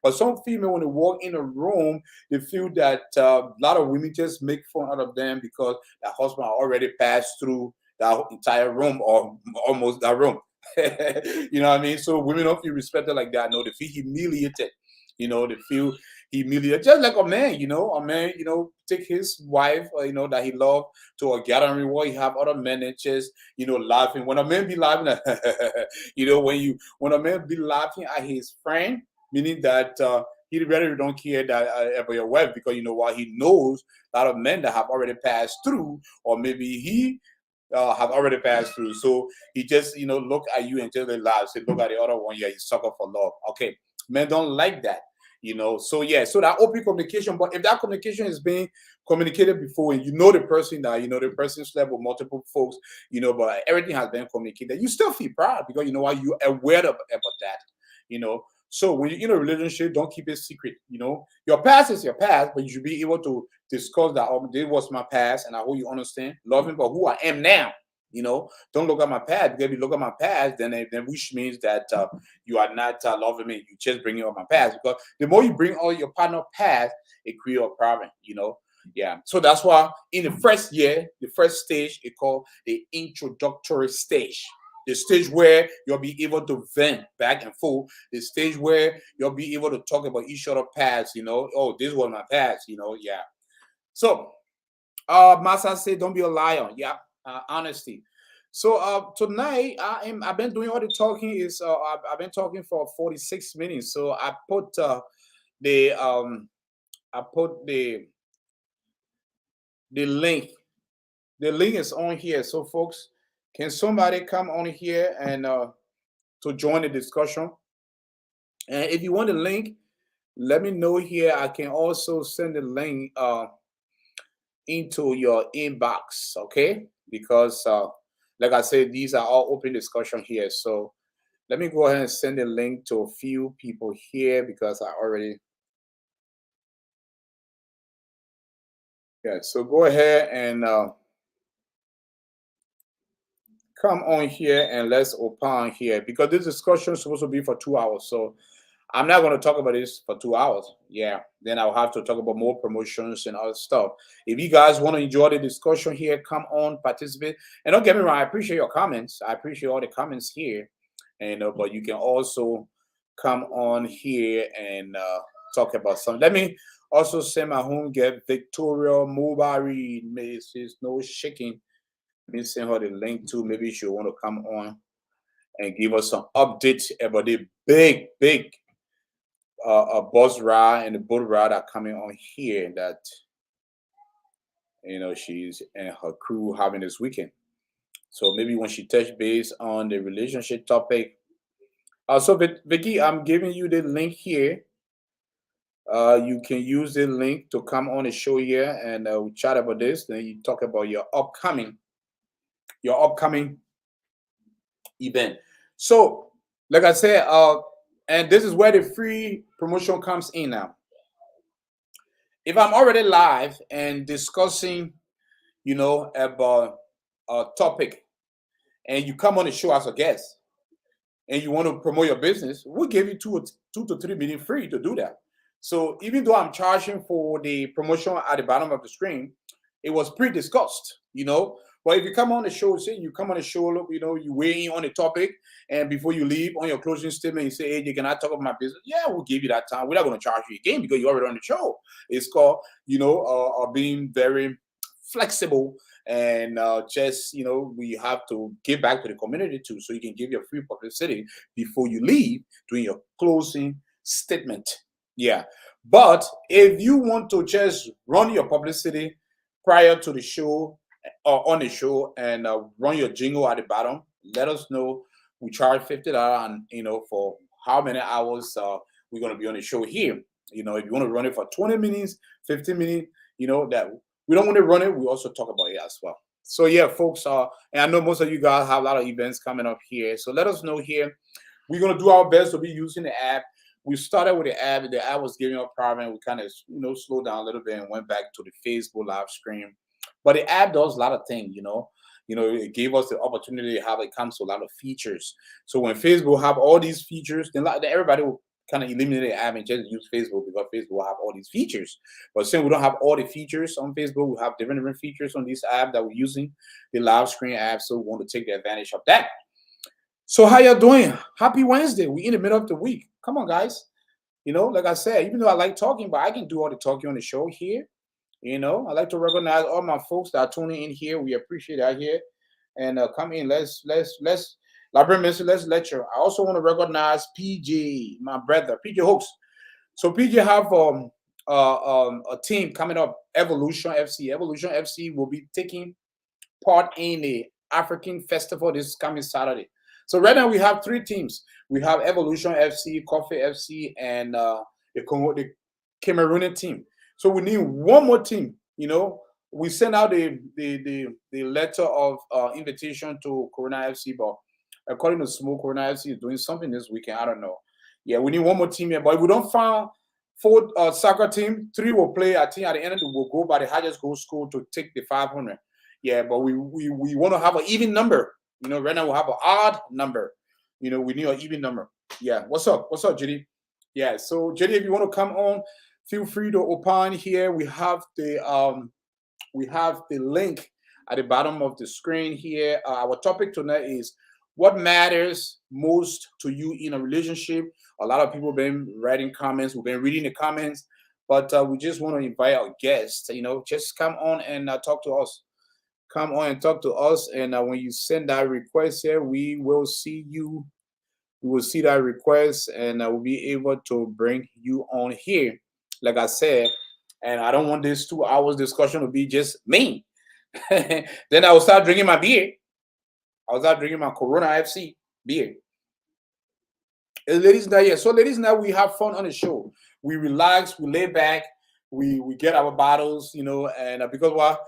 But some female, when they walk in a room, they feel that a lot of women just make fun out of them because the husband already passed through that entire room or almost that room. You know what I mean? So women don't feel respected like that. No, they feel humiliated. They feel humiliated, just like a man. A man, take his wife, that he loved to a gathering where he have other men and just, laughing. When a man be laughing, when a man be laughing at his friend, meaning that he really don't care that about your wife because what he knows a lot of men that have already passed through, or maybe he have already passed through. So he just, look at you and just laugh. Say, look at the other one. Yeah, you sucker for love. Okay. Men don't like that, So yeah, so that open communication. But if that communication is being communicated before, and the person that, the person slept with multiple folks, but everything has been communicated, you still feel proud because you know what, you're aware about that, So when you're in a relationship, don't keep it secret. Your past is your past, but you should be able to discuss that. Oh, this was my past, and I hope you understand. Loving, but who I am now. Don't look at my past, because if you look at my past, then which means that you are not loving me. You just bringing up my past, because the more you bring all your partner past, it creates a problem. Yeah. So that's why in the first year, the first stage, it called the introductory stage. The stage where you'll be able to vent back and forth. The stage where you'll be able to talk about each other past. Oh, this was my past. Yeah. So Masa said, don't be a liar. Yeah, honesty. So tonight I've been doing all the talking. I've been talking for 46 minutes. So the um I put the link. The link is on here. So folks, can somebody come on here and to join the discussion? And if you want the link, let me know here. I can also send the link into your inbox, okay? Because like I said, these are all open discussion here. So let me go ahead and send a link to a few people here, because I already, yeah. So go ahead and come on here and let's open here, because this discussion is supposed to be for 2 hours. So I'm not going to talk about this for 2 hours. Yeah. Then I'll have to talk about more promotions and other stuff. If you guys want to enjoy the discussion here, come on, participate. And don't get me wrong, I appreciate your comments. I appreciate all the comments here. And but you can also come on here and talk about something. Let me also send my home get Victoria Mubari. Mrs. No Shaking. Let me send her the link too. Maybe she'll want to come on and give us some updates about the big bus ride and the boat ride are coming on here that she's and her crew having this weekend. So maybe when she touch base on the relationship topic. So Vicky, I'm giving you the link here. You can use the link to come on the show here and we chat about this. Then you talk about your upcoming event. So, like I said, and this is where the free promotion comes in now. If I'm already live and discussing, about a topic, and you come on the show as a guest, and you want to promote your business, we'll give you 2 to 3 minutes free to do that. So even though I'm charging for the promotion at the bottom of the screen, it was pre-discussed. But if you come on the show, say you come on the show, you weigh in on the topic, and before you leave on your closing statement, you say, hey, you cannot talk about my business. Yeah, we'll give you that time. We're not going to charge you again because you're already on the show. It's called, being very flexible and just, we have to give back to the community too. So you can give your free publicity before you leave doing your closing statement. Yeah. But if you want to just run your publicity prior to the show, or on the show, and run your jingle at the bottom, let us know. We charge $50, and for how many hours we're going to be on the show here. If you want to run it for 20 minutes, 15 minutes, that we don't want to run it, we also talk about it as well. So yeah, folks, and I know most of you guys have a lot of events coming up here. So let us know here. We're going to do our best to be using the app. We started with the app. The app was giving us a problem. We kind of, slowed down a little bit and went back to the Facebook live stream. But the app does a lot of things, it gave us the opportunity to have it comes to a lot of features. So when Facebook have all these features, then everybody will kind of eliminate the app and just use Facebook because Facebook will have all these features. But since we don't have all the features on Facebook, we have different features on this app that we're using, the live screen app. So we want to take the advantage of that. So how y'all doing? Happy Wednesday. We're in the middle of the week. Come on, guys. Like I said, even though I like talking, but I can do all the talking on the show here. I like to recognize all my folks that are tuning in here. We appreciate that here. And come in. Let's lecture. I also want to recognize PJ, my brother, PJ Hooks. So PJ have a team coming up, Evolution FC. Evolution FC will be taking part in the African Festival this coming Saturday. So right now we have 3 teams. We have Evolution FC, Coffee FC, and the Cameroonian team. So we need one more team. We sent out the letter of invitation to Corona FC, but according to Smoke, Corona FC is doing something this weekend. I don't know. Yeah, we need one more team here. But if we don't find 4 soccer team, 3 will play. I think at the end of it, we'll go by the highest goal score to take the 500. Yeah, but we want to have an even number. You know, right now we have an odd number. You know, we need an even number. Yeah. What's up? What's up, JD? Yeah. So JD, if you want to come on, feel free to opine here. We have the link at the bottom of the screen here. Our topic tonight is what matters most to you in a relationship. A lot of people have been writing comments. We've been reading the comments, but we just want to invite our guests. You know, just come on and talk to us. Come on and talk to us. And when you send that request here, we will see you. We will see that request, and we'll be able to bring you on here. Like I said, and I don't want this 2 hours discussion to be just me. Then I will start drinking my beer. I will start drinking my Corona FC beer. Ladies, now, yeah. So, ladies, now we have fun on the show. We relax, we lay back, we get our bottles, you know, and because what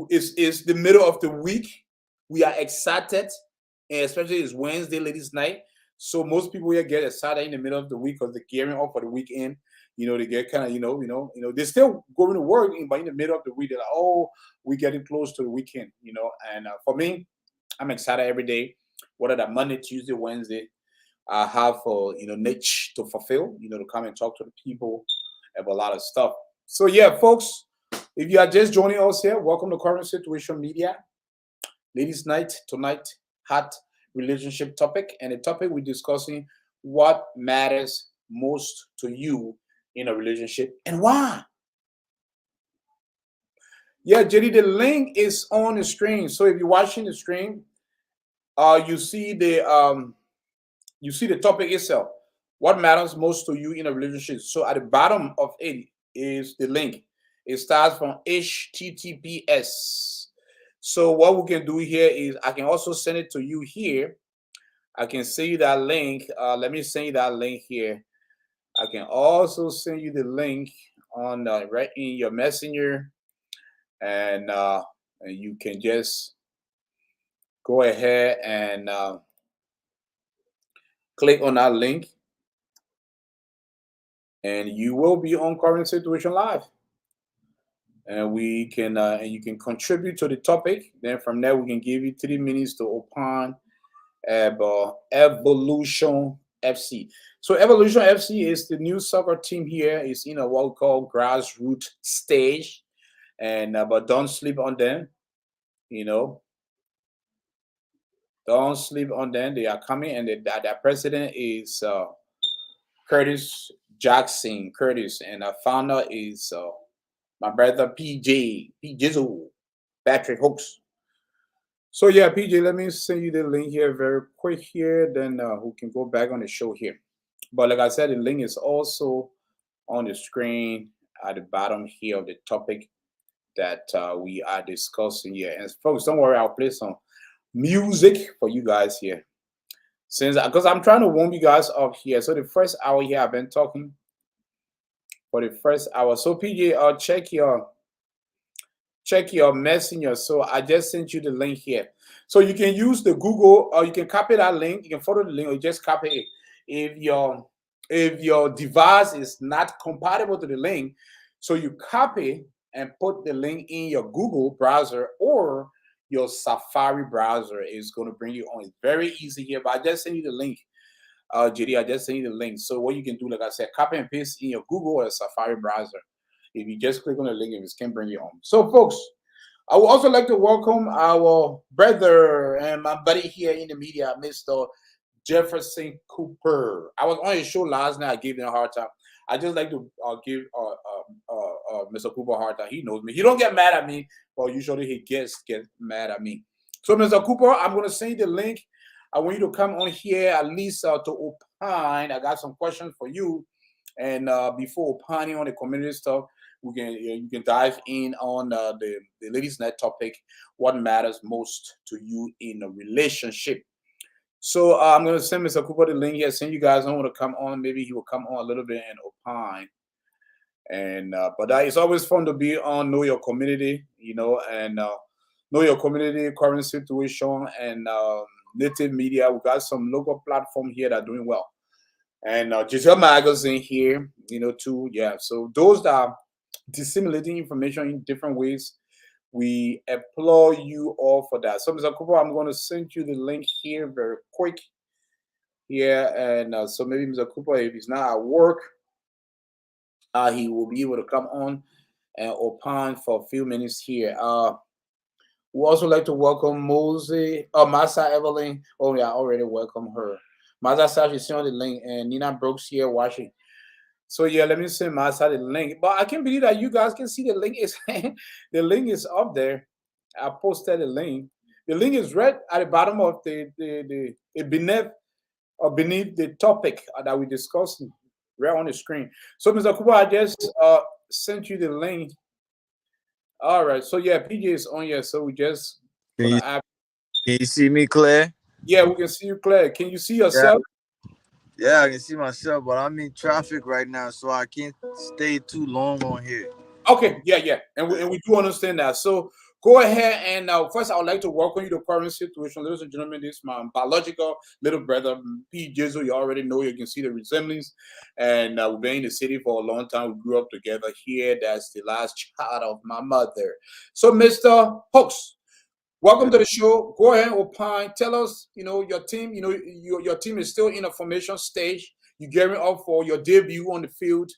it's the middle of the week, we are excited, and especially it's Wednesday, ladies' night. So most people here get excited in the middle of the week because they're gearing up for the weekend. You know, they get kind of, they're still going to work, but in the middle of the week, they're like, oh, we're getting close to the weekend, you know. And for me, I'm excited every day, whether that Monday, Tuesday, Wednesday, I have niche to fulfill, to come and talk to the people about a lot of stuff. So yeah, folks, if you are just joining us here, welcome to Current Situation Media. Ladies' night tonight, hot relationship topic, and the topic we're discussing what matters most to you in a relationship and why. Yeah, JD, the link is on the screen. So if you're watching the stream, you see the topic itself. What matters most to you in a relationship? So at the bottom of it is the link. It starts from HTTPS. So what we can do here is I can also send it to you here. I can send you that link. Let me send you that link here. I can also send you the link on right in your messenger, and you can just go ahead and click on that link, and you will be on Current Situation Live. And we can and you can contribute to the topic. Then from there, we can give you 3 minutes to opine about Evolution FC. So Evolution FC is the new soccer team here. It's in a what we call grassroots stage, and but don't sleep on them. You know, don't sleep on them. They are coming, and their president is Curtis Jackson Curtis, and our founder is my brother PJ Jizzle Patrick Hooks. So yeah, PJ, let me send you the link here very quick here. Then we can go back on the show here. But like I said, the link is also on the screen at the bottom here of the topic that we are discussing here. And folks, don't worry, I'll play some music for you guys here. Since because I'm trying to warm you guys up here. So the first hour here, I've been talking for the first hour. So PJ, check your messenger. So I just sent you the link here. So you can use the Google, or you can copy that link. You can follow the link, or you just copy it. If your device is not compatible to the link, so you copy and put the link in your Google browser or your Safari browser is going to bring you on. It's very easy here, but I just sent you the link. JD, I just sent you the link. So what you can do, like I said, copy and paste in your Google or Safari browser. If you just click on the link, it can bring you on. So, folks, I would also like to welcome our brother and my buddy here in the media, Mr. Jefferson Cooper. I was on his show last night. I gave him a hard time. I just like to give Mr. Cooper a hard time. He knows me. He don't get mad at me, but usually he get mad at me. So, Mr. Cooper, I'm going to send you the link. I want you to come on here at least to opine. I got some questions for you. And before opining on the community stuff, you can dive in on the ladies' night topic. What matters most to you in a relationship? So I'm going to send Mr. Cooper the link here. Send you guys on to come on. Maybe he will come on a little bit and opine. And but it's always fun to be on Know Your Community, and Know Your Community, Current Situation, and Native Media. We got some local platform here that are doing well. And Giselle Magazine here, too. Yeah. So those that are disseminating information in different ways, We applaud you all for that. So, Mr. Cooper, I'm going to send you the link here very quick here, and so maybe Mr. Cooper, if he's not at work, he will be able to come on and opine for a few minutes here. We also like to welcome Mosey, Masa Evelyn. Oh, yeah, I already welcome her. Masa said she's on the link, and Nina Brooks here watching. So yeah, let me send Masa the link. But I can't believe that you guys can see the link is the link is up there. I posted the link. The link is right at the bottom of the beneath the topic that we're discussing, right on the screen. So Mr. Kuba, I just sent you the link. All right. So yeah, PJ is on here. So we just Can gonna you, add. can you see me, Claire? Yeah, we can see you clear. Can you see Yeah, yourself? yeah, I can see myself, but I'm in traffic right now, so I can't stay too long on here. Okay, yeah, yeah, and we do understand that. So go ahead and first, I would like to welcome you to current situation, ladies and gentlemen. This is my biological little brother, P. Jizzle. You already know, you can see the resemblance, and we've been in the city for a long time. We grew up together here. That's the last child of my mother. So, Mister Hooks, welcome Yeah, to the show. Go ahead, opine. Tell us, your team. Your team is still in a formation stage. You're gearing up for your debut on the field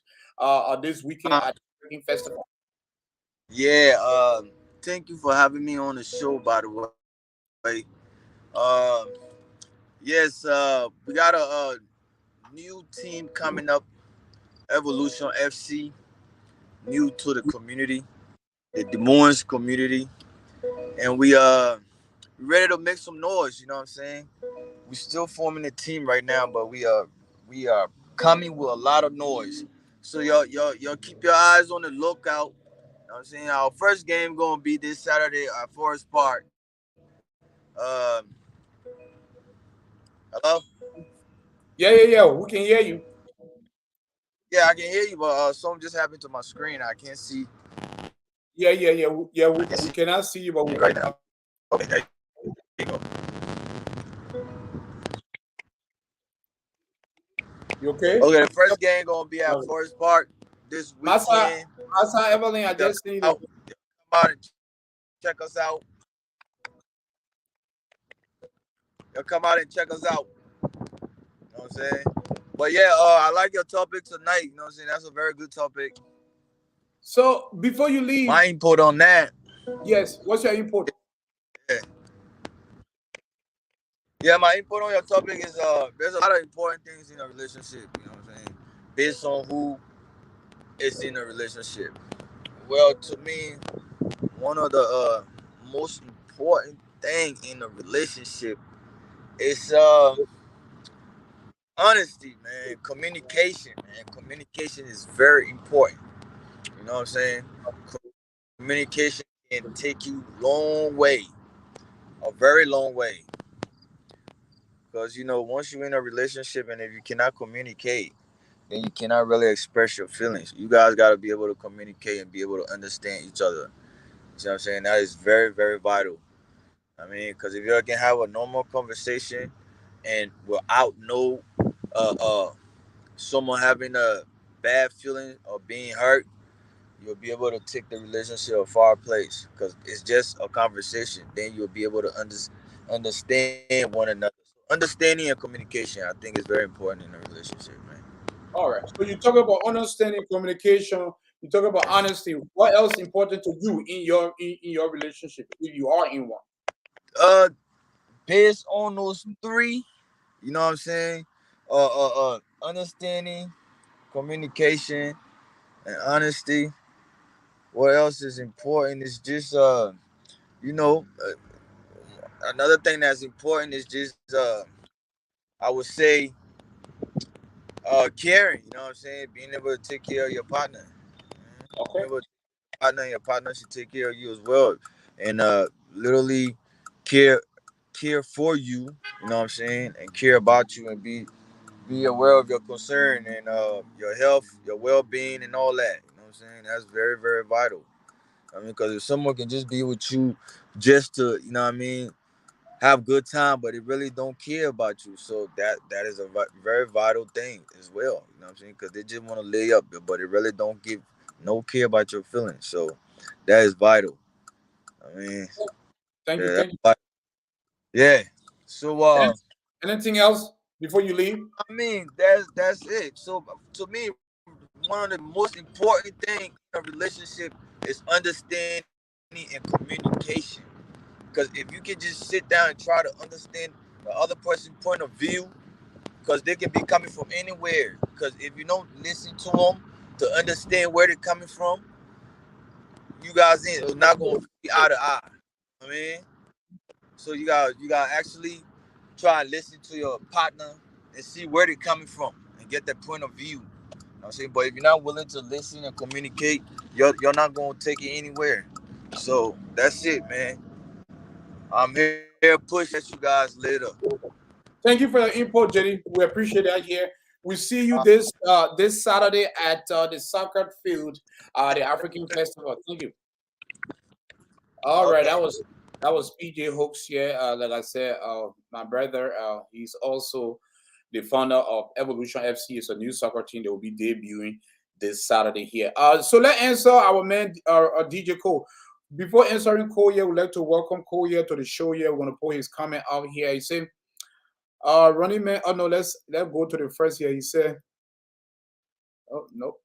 this weekend uh, at the Breaking Festival. yeah. Thank you for having me on the show. By the way, yes. We got a new team coming up, Evolution FC, new to the community, the Des Moines community, and we ready to make some noise. You know what I'm saying? We still forming a team right now, but we are coming with a lot of noise. So y'all keep your eyes on the lookout. You know what I'm saying? Our first game gonna be this Saturday at Forest Park. Um, Hello? Yeah, yeah, yeah. We can hear you. Yeah, I can hear you, but something just happened to my screen. I can't see. Yeah, yeah, yeah. Yeah, I can we see cannot see you, but we it can. right now. Okay, there you go. You okay? Okay, the Yep. first game gonna be at All right. Forest Park this Masa, weekend. Masa Evelyn, I Y'all just come need out, it. come out and check us out. Y'all come out and check us out. You know what I'm saying? But yeah, I like your topic tonight. You know what I'm saying? That's a very good topic. So before you leave, My input on that, yes. What's your input? yeah, yeah, my input on your topic is there's a lot of important things in a relationship. You know what I'm saying? Based on who is in a relationship. Well, to me, one of the most important thing in a relationship is honesty, man. Communication, man. Communication is very important. You know what I'm saying? Communication can take you long way, a very long way. Because once you're in a relationship and if you cannot communicate, then you cannot really express your feelings. You guys got to be able to communicate and be able to understand each other. You know what I'm saying? That is very, very vital. I mean, because if you can have a normal conversation and without no uh, uh, someone having a bad feeling or being hurt, you'll be able to take the relationship a far place because it's just a conversation. Then you'll be able to understand one another. So understanding and communication, I think, is very important in a relationship, man. All right. So you talk about understanding, communication. You talk about honesty. What else important to you in your relationship if you are in one? Uh, Based on those three, you know what I'm saying? Understanding, communication, and honesty. What else is important is just you know, another thing that's important is just I would say caring. You know what I'm saying? Being able to take care of your partner. Okay. Being able to partner, your partner should take care of you as well, and literally care care for you. You know what I'm saying? And care about you and be aware of your concern and your health, your well being, and all that. You know what I'm saying? That's very, very vital. I mean, because if someone can just be with you just to, what I mean, have good time, but it really don't care about you. So that is a very vital thing as well. You know what I'm saying? Because they just want to lay up, but it really don't give no care about your feelings. So that is vital. I mean, Thank you. yeah, Thank you. yeah. So Anything else before you leave? I mean, that's it. So to me, one of the most important things in a relationship is understanding and communication. Because if you can just sit down and try to understand the other person's point of view, because they can be coming from anywhere. Because if you don't listen to them to understand where they're coming from, you guys ain't not gonna be eye to eye. I mean, so you got actually try and listen to your partner and see where they're coming from and get their point of view. You know what I'm saying? But if you're not willing to listen and communicate, you're not gonna take it anywhere. So that's it, man. I'm here to push at you guys later. Thank you for your input, Jenny. We appreciate that here. We see you this Saturday at the soccer field, the African Festival. Thank you. All right, Okay. that was PJ Hooks here. Like I said, my brother, he's also the founder of Evolution FC. It's a new soccer team that will be debuting this Saturday here. So let's answer our man, DJ Cole. Before answering Cole here, we'd like to welcome Cole here to the show here. We're gonna put his comment out here. He said, running man. Oh no, let's go to the first here. He said, oh no,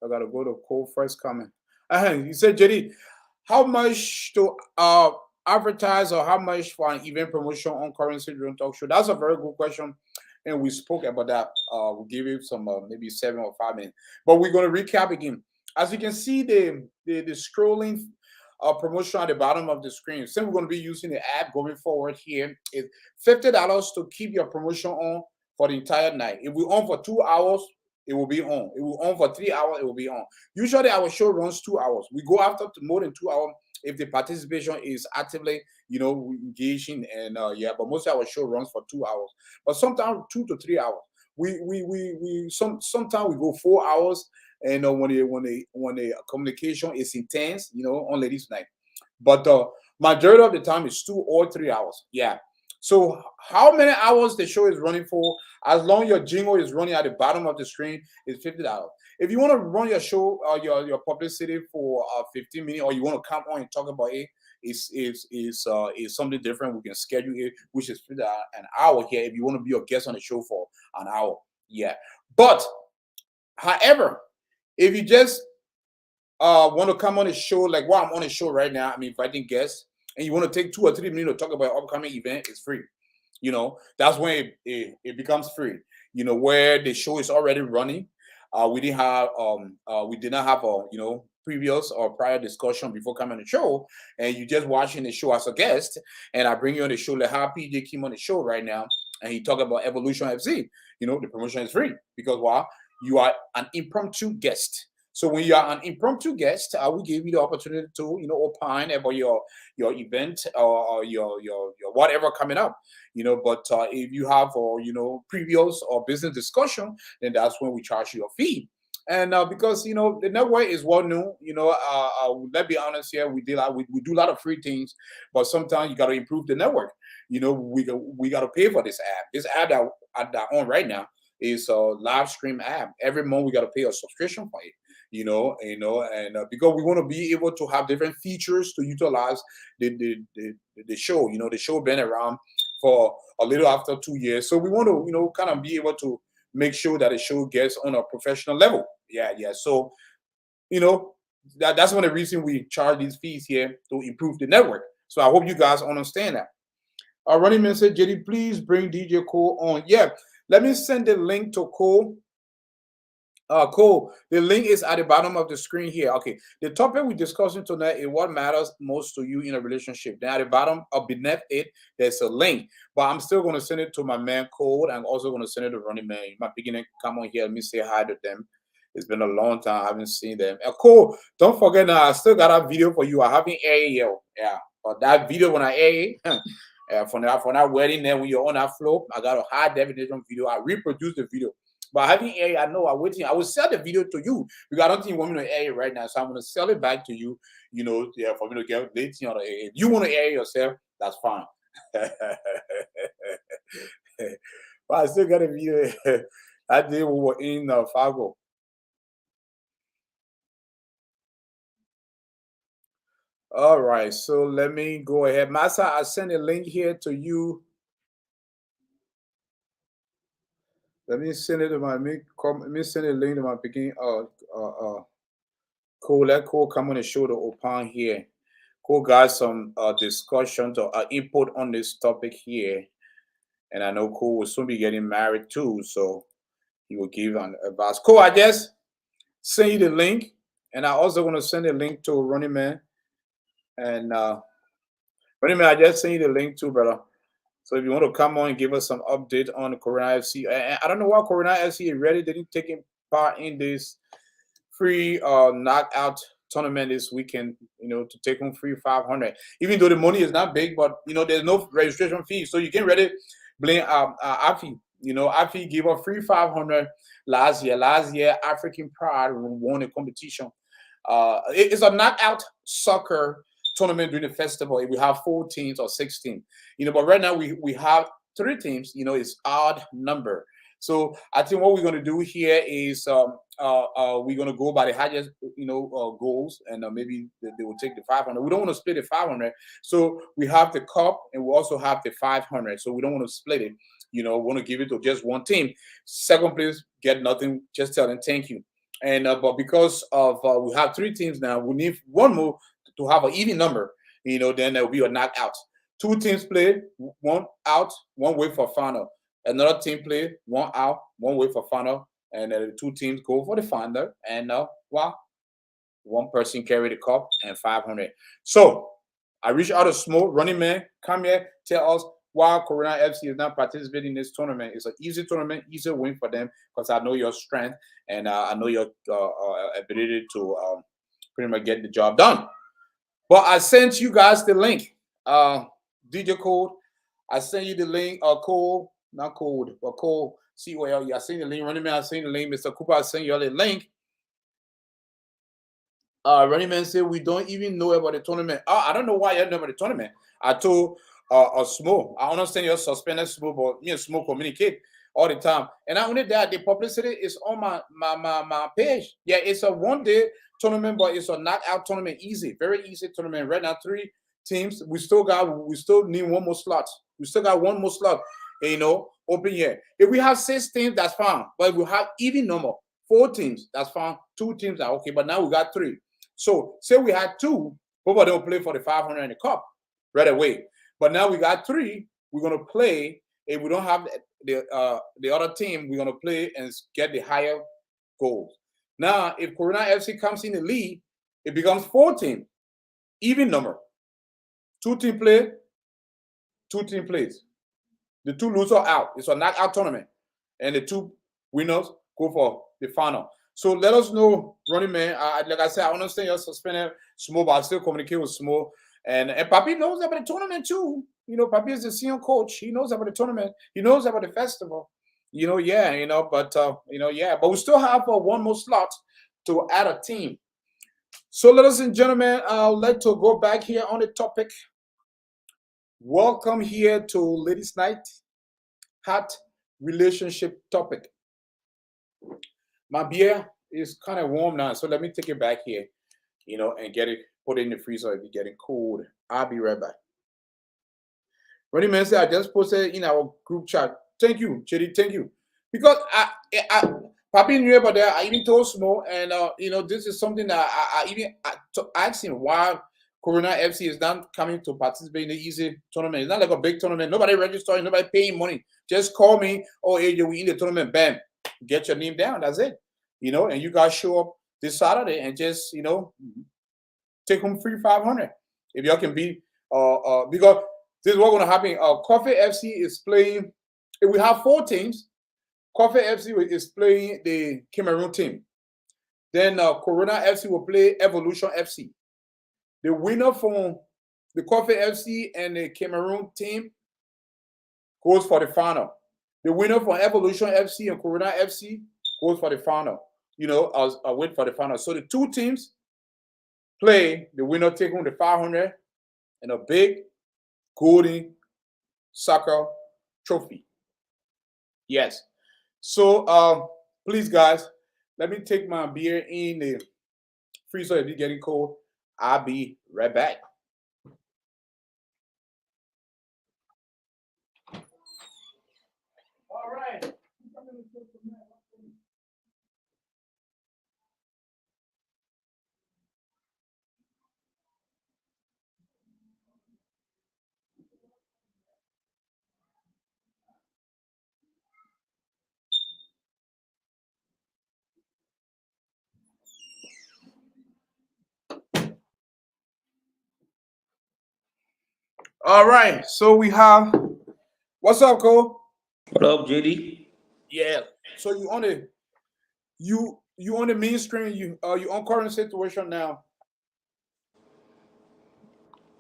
I gotta go to Cole first comment. He said, JD, how much to advertise or how much for an event promotion on Currency Drone Talk Show? That's a very good question. And we spoke about that. We'll give you some maybe 7 or 5 minutes. But we're going to recap again. As you can see, the scrolling promotion at the bottom of the screen. Since we're going to be using the app going forward here, it's $50 to keep your promotion on for the entire night. If we're on for 2 hours, it will be on. It will on for 3 hours, it will be on. Usually our show runs 2 hours. We go after more than 2 hours if the participation is actively, engaging, and but most of our show runs for 2 hours. But sometimes 2 to 3 hours. Sometimes we go 4 hours, and when the communication is intense, on ladies night. But majority of the time it's 2 or 3 hours. Yeah. So how many hours the show is running for? As long your jingle is running at the bottom of the screen, is $50. If you want to run your show, your publicity for 15 minutes, or you want to come on and talk about it, is something different. We can schedule it, which is $50 an hour here. If you want to be a guest on the show for an hour, yeah. But however, if you just want to come on a show like what I'm on a show right now, I'm inviting guests, and you want to take 2 or 3 minutes to talk about upcoming event, it's free. That's when it becomes free. Where the show is already running. We didn't have we did not have a previous or prior discussion before coming on the show, and you just watching the show as a guest, and I bring you on the show like how PJ came on the show right now, and he talked about Evolution FC. The promotion is free because why? You are an impromptu guest. So when you are an impromptu guest, I will give you the opportunity to, opine about your event or your whatever coming up, But if you have previous or business discussion, then that's when we charge you a fee. And because the network is well known, let's be honest here, we do a lot of free things, but sometimes you got to improve the network. We got to pay for this app. This app that on right now is a live stream app. Every month we got to pay a subscription for it. And because we want to be able to have different features to utilize the show. The show been around for a little after 2 years, so we want to kind of be able to make sure that the show gets on a professional level. Yeah. So that's one of the reasons we charge these fees here to improve the network. So I hope you guys understand that. Our running man said, JD, please bring DJ Cole on. Yeah, let me send the link to Cole. Cool. The link is at the bottom of the screen here. Okay. The topic we're discussing tonight is what matters most to you in a relationship. Then at the bottom or beneath it, there's a link. But I'm still going to send it to my man Cole. I'm also going to send it to Running Man. My beginning, come on here. Let me say hi to them. It's been a long time. I haven't seen them. Cole, don't forget now. I still got a video for you. I haven't aired yet. Yeah. But that video when I air it, for that wedding, then when you're on that floor, I got a high definition video. I reproduced the video. But having air, I know I'm waiting. I will sell the video to you because I don't think you want me to air it right now. So I'm going to sell it back to you, for me to get later on the air. If you want to air yourself, that's fine. But I still got a video. That day we were in Fargo. All right, so let me go ahead. Masa, I send a link here to you. Let me send it to my let me send a link to my beginning. Cool. Let Cole come on the show to open here. Cole got some discussions or input on this topic here, and I know Cole will soon be getting married too, so he will give an advice. Cole, I just send you the link, and I also want to send a link to Running Man. And Running Man, I just send you the link too, brother. So if you want to come on and give us some update on the Corona FC, I don't know why Corona FC really didn't take part in this free knockout tournament this weekend, to take home free 500. Even though the money is not big, but there's no registration fee, so you can really blame Afi. Afi gave up free 500 last year. Last year, African Pride won a competition. It's a knockout soccer tournament during the festival. We have 4 teams or 16, but right now we have 3 teams. It's odd number. So I think what we're going to do here is we're going to go by the highest, goals, and maybe they will take the 500. We don't want to split the 500, so we have the cup and we also have the 500. So we don't want to split it. We want to give it to just one team. Second place get nothing. Just tell them thank you. And but because of we have 3 teams now, we need one more to have an even number. Then there will be a knockout. 2 teams play, 1 out, 1 way for final. Another team play, 1 out, 1 way for final, and the 2 teams go for the final. And one person carry the cup and 500. So I reach out to Smoke Running Man. Come here, tell us why Corona FC is not participating in this tournament. It's an easy tournament, easy win for them because I know your strength and I know your ability to pretty much get the job done. But I sent you guys the link. DJ Code, I sent you the link. Code, not Code, but Code, C-O-L-E. I sent the link. Running Man, I sent the link. Mr. Cooper, I sent you all the link. Running Man said we don't even know about the tournament. I don't know why you know about the tournament. I told Smo, I understand you're suspended, Smo, but me and Smo communicate all the time. And not only that, the publicity is on my page. Yeah, it's a 1-day tournament, but it's a knockout tournament. Easy, very easy tournament. Right now, 3 teams. We still need 1 more slot. We still got 1 more slot, open here. If we have 6 teams, that's fine. But if we have even number, 4 teams, that's fine. 2 teams are okay. But now we got 3. So say we had 2, both of them will play for the 500 in the cup right away. But now we got 3. We're gonna play. If we don't have the other team, we're gonna play and get the higher goals. Now, if Corona FC comes in the lead, it becomes 14, even number. 2 team play, 2 team plays. The 2 losers are out. It's a knockout tournament, and the 2 winners go for the final. So let us know, Running Man. Like I said, I understand you're suspended, Smo, but I still communicate with Smo. And Papi knows about the tournament too. Papi is the senior coach. He knows about the tournament. He knows about the festival. But But we still have 1 more slot to add a team. So, ladies and gentlemen, I'd like to go back here on the topic. Welcome here to Ladies' Night, hot relationship topic. My beer is kind of warm now, so let me take it back here, and get it, put it in the freezer if it's getting cold. I'll be right back. Running Man said, I just posted in our group chat. Thank you, Chidi, thank you. Because I Papi knew about that. I even told Smo, and this is something that I asked him why Corona FC is not coming to participate in the easy tournament. It's not like a big tournament. Nobody registering, nobody paying money. Just call me. Oh, AJ, we in the tournament. Bam, get your name down. That's it. And you guys show up this Saturday and just take home free 500 if y'all can be because this is what's going to happen. Coffee FC is playing. If we have 4 teams, Coffee FC is playing the Cameroon team. Then Corona FC will play Evolution FC. The winner from the Coffee FC and the Cameroon team goes for the final. The winner from Evolution FC and Corona FC goes for the final. I'll wait for the final. So the 2 teams play. The winner take home the 500 and a big golden soccer trophy. Yes. So please, guys, let me take my beer in the freezer if it's getting cold. I'll be right back. All right. All right. So we have what's up, Cole? What up, JD? Yeah. So you on the mainstream. You on current situation now.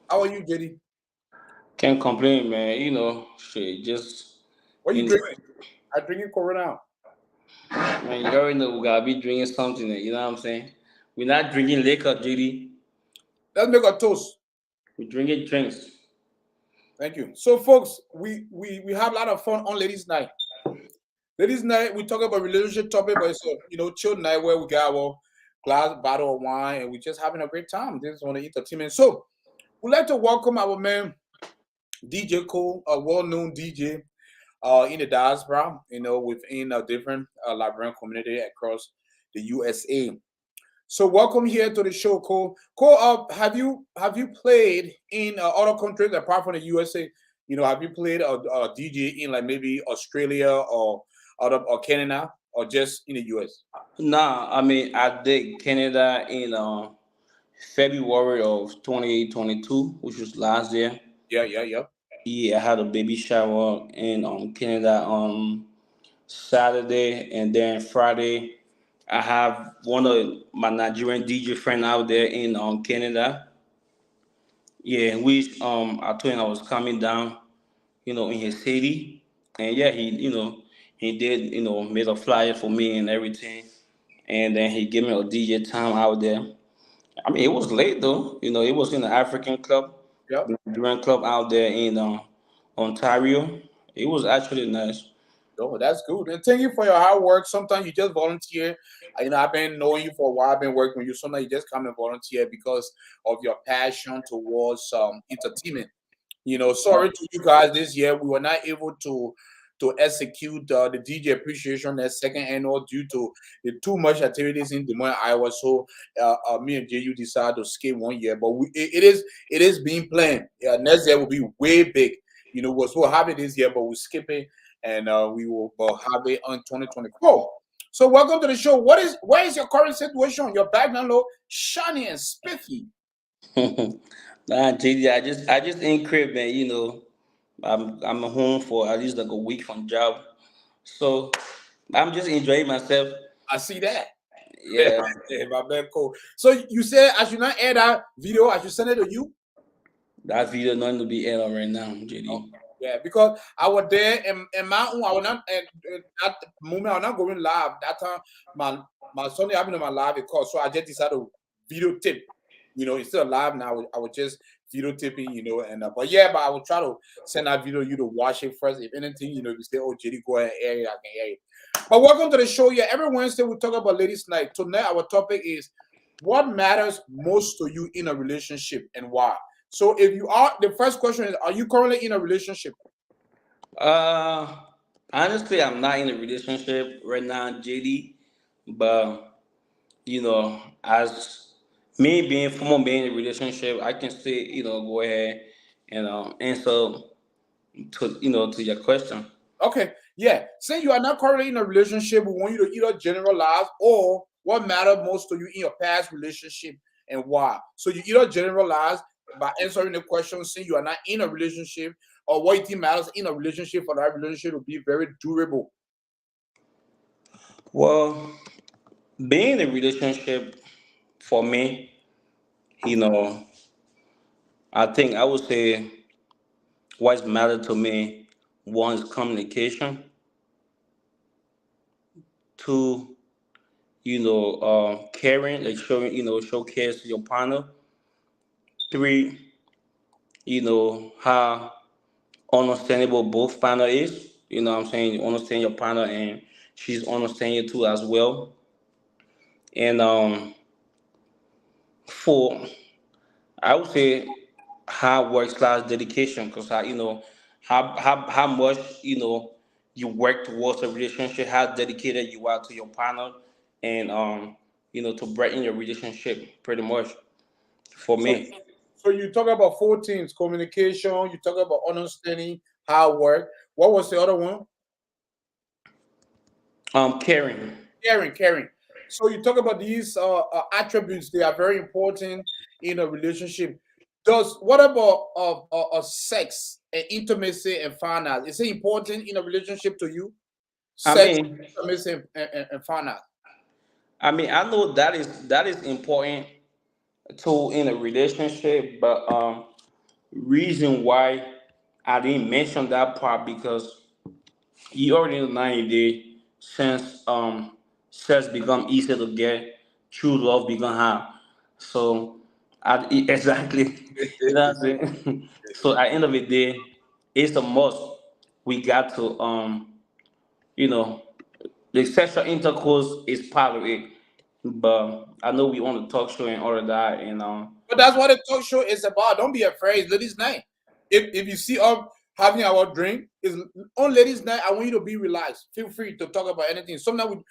How are you, JD? Can't complain, man. Shit, just What you you know, drinking? I drinking Corona. man, you already know we gotta be drinking something. You know what I'm saying? We're not drinking liquor, JD. Let's make a toast. We're drinking drinks. Thank you. So, folks, we have a lot of fun on Ladies' Night. Ladies' Night, we talk about relationship topic, but it's a chill night where we got our glass bottle of wine and we just having a great time. This is on the entertainment. So, we'd like to welcome our man DJ Cole, a well-known DJ in the diaspora, within a different Liberian community across the USA. So welcome here to the show, Cole. Cole, have you played in other countries apart from the USA? Have you played a DJ in like maybe Australia or Canada or just in the US? Nah, I mean I did Canada in February of 2022, which was last year. Yeah, yeah, yeah. Yeah, I had a baby shower in Canada on Saturday, and then Friday I have one of my Nigerian DJ friend out there in Canada. Yeah, which I told him I was coming down, in his city, and yeah, he did, made a flyer for me and everything, and then he gave me a DJ time out there. I mean, it was late though, it was in the African club, Yeah. the Nigerian club out there in Ontario. It was actually nice. Oh, that's good. And thank you for your hard work. Sometimes you just volunteer. I've been knowing you for a while. I've been working with you. Sometimes you just come and volunteer because of your passion towards entertainment. Sorry to you guys this year. We were not able to execute the DJ appreciation that second annual due to the too much activities in Des Moines, Iowa. So me and JU decided to skip 1 year, but it is being planned. Next year will be way big. We're supposed to have it this year, but we're skipping, and we will have it on 2024. So welcome to the show. Where is your current situation? Your background look shiny and spiffy. Nah, JD, I just in crib, man. I'm home for at least like a week from job, so I'm just enjoying myself. I see that. Yeah, Yeah, my man, cool. So you said I should not air that video. I should send it to you. that video not to be aired out right now, Oh, JD. yeah, because I was there and my own. I was not at the moment. I was not going live that time. My Sunday having on my live call, so I just decided to videotape. It's still live now. I was just videotaping. But I will try to send that video you to watch it first. If anything, if you say, "Oh, JD, go ahead and air it," I can air it. But welcome to the show. Yeah, every Wednesday we talk about ladies' night. Tonight our topic is what matters most to you in a relationship and why. So if you are, the first question is, are you currently in a relationship? Uh, Honestly, I'm not in a relationship right now, JD. But as me being former being in a relationship, I can still go ahead and answer to your question. Okay, yeah. Since you are not currently in a relationship, we want you to either generalize or what mattered most to you in your past relationship and why. So you either generalize by answering the question since you are not in a relationship, or what you think matters in a relationship for that relationship to be very durable. Well, being in a relationship for me, you know, I think I would say what's mattered to me, one is communication, two, caring, like showing, show care to your partner, three, how understandable both partner is. You know what I'm saying? You understand your partner and she's understanding you too as well. And four, I would say hard work slash dedication, because how much you work towards a relationship, how dedicated you are to your partner, and to brighten your relationship. Pretty much for So, me. so you talk about four things: communication. You talk about understanding how it work. What was the other one? Caring. Caring, caring. So you talk about these attributes. They are very important in a relationship. Does what about sex and intimacy and finance? Is it important in a relationship to you? I Sex, mean, intimacy, and finance. I know that is important too in a relationship, but reason why I didn't mention that part, because you already know 90 since sex become easy to get, true love become hard. So exactly, you know what I'm saying. So at the end of the day, it's a must. We got to you know the sexual intercourse is part of it. But I know we on the talk show and all of that, and But that's what the talk show is about. Don't be afraid. Ladies' night. If you see us having our drink, is on ladies' night. I want you to be relaxed. Feel free to talk about anything. Sometimes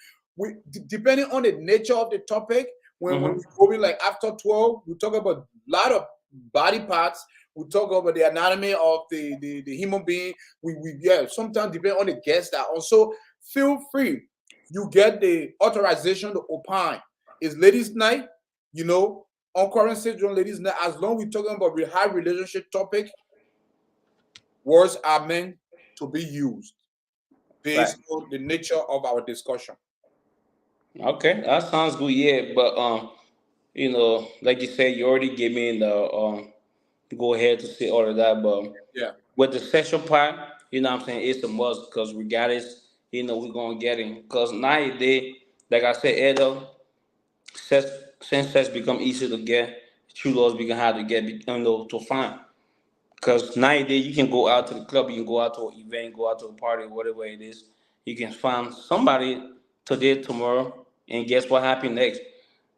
depending on the nature of the topic, when we mhm. go in like after 12, we talk about a lot of body parts. We talk about the anatomy of the human being. We yeah, sometimes depending on the guests that also feel free. You get the authorization to opine. It's ladies' night, you know, on current syndrome, ladies, as long we're talking about high relationship topic, words are meant to be used based Right. on the nature of our discussion. Okay, that sounds good. Yeah, but like you said, you already gave me the go ahead to say all of that. But Yeah. with the sexual part, what I'm saying, it's a must, because regardless, we're gonna get it. Because nowadays, like I said earlier, sex since sex become easy to get, true laws become hard to get, to find. Because nowadays you can go out to the club, you can go out to an event, go out to a party, whatever it is. You can find somebody today, tomorrow, and guess what happened next?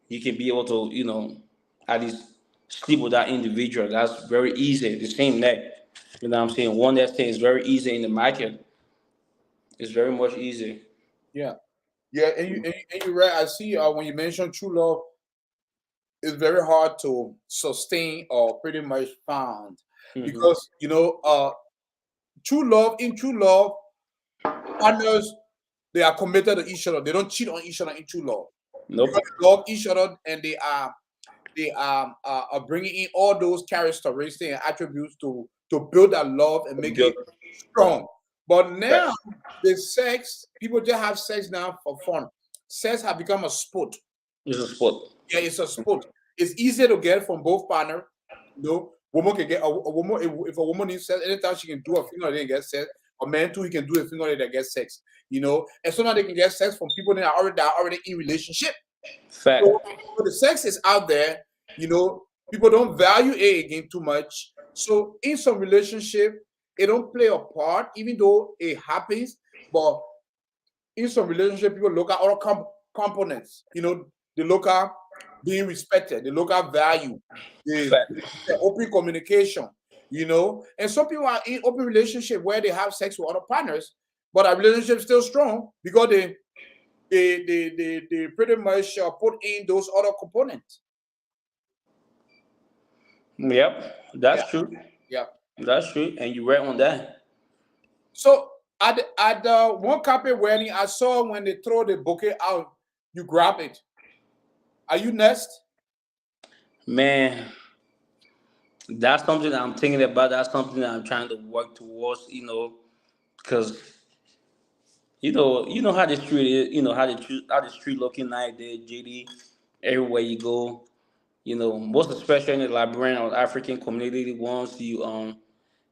You can be able to, at least sleep with that individual. That's very easy. The same neck. You know what I'm saying? One that stays very easy in the market. It's very much easy. Yeah. Yeah. And you're right. I see when you mention true love, it's very hard to sustain or pretty much found Hmm. because, true love, partners, they are committed to each other. They don't cheat on each other in true love because Nope. they love each other and they are bringing in all those characteristics and attributes to build that love and make it Good. strong. But Right. now the sex, people just have sex now for fun. Sex has become a sport. It's a sport. Yeah, it's a sport. It's easier to get from both partner. Woman can get a woman if a woman needs sex, anytime she can do a finger and get sex. A man too, he can do a finger and get sex. And sometimes they can get sex from people that are already in relationship. Fact. So the sex is out there, people don't value it again too much. So in some relationship, it don't play a part, even though it happens. But in some relationship, people look at other components. The local being respected, the local value, Fact. the open communication. And some people are in open relationship where they have sex with other partners, but our relationship is still strong because they pretty much put in those other components. Yep. Yeah, That's true. yeah. That's true. And you're right on that. So at the one couple wedding, I saw when they throw the bouquet out, you grab it. Are you next? Man, that's something that I'm thinking about. That's something that I'm trying to work towards, because you know how the street is, how the street looking nowadays, JD. Everywhere you go, most especially in the Liberian or African community, once you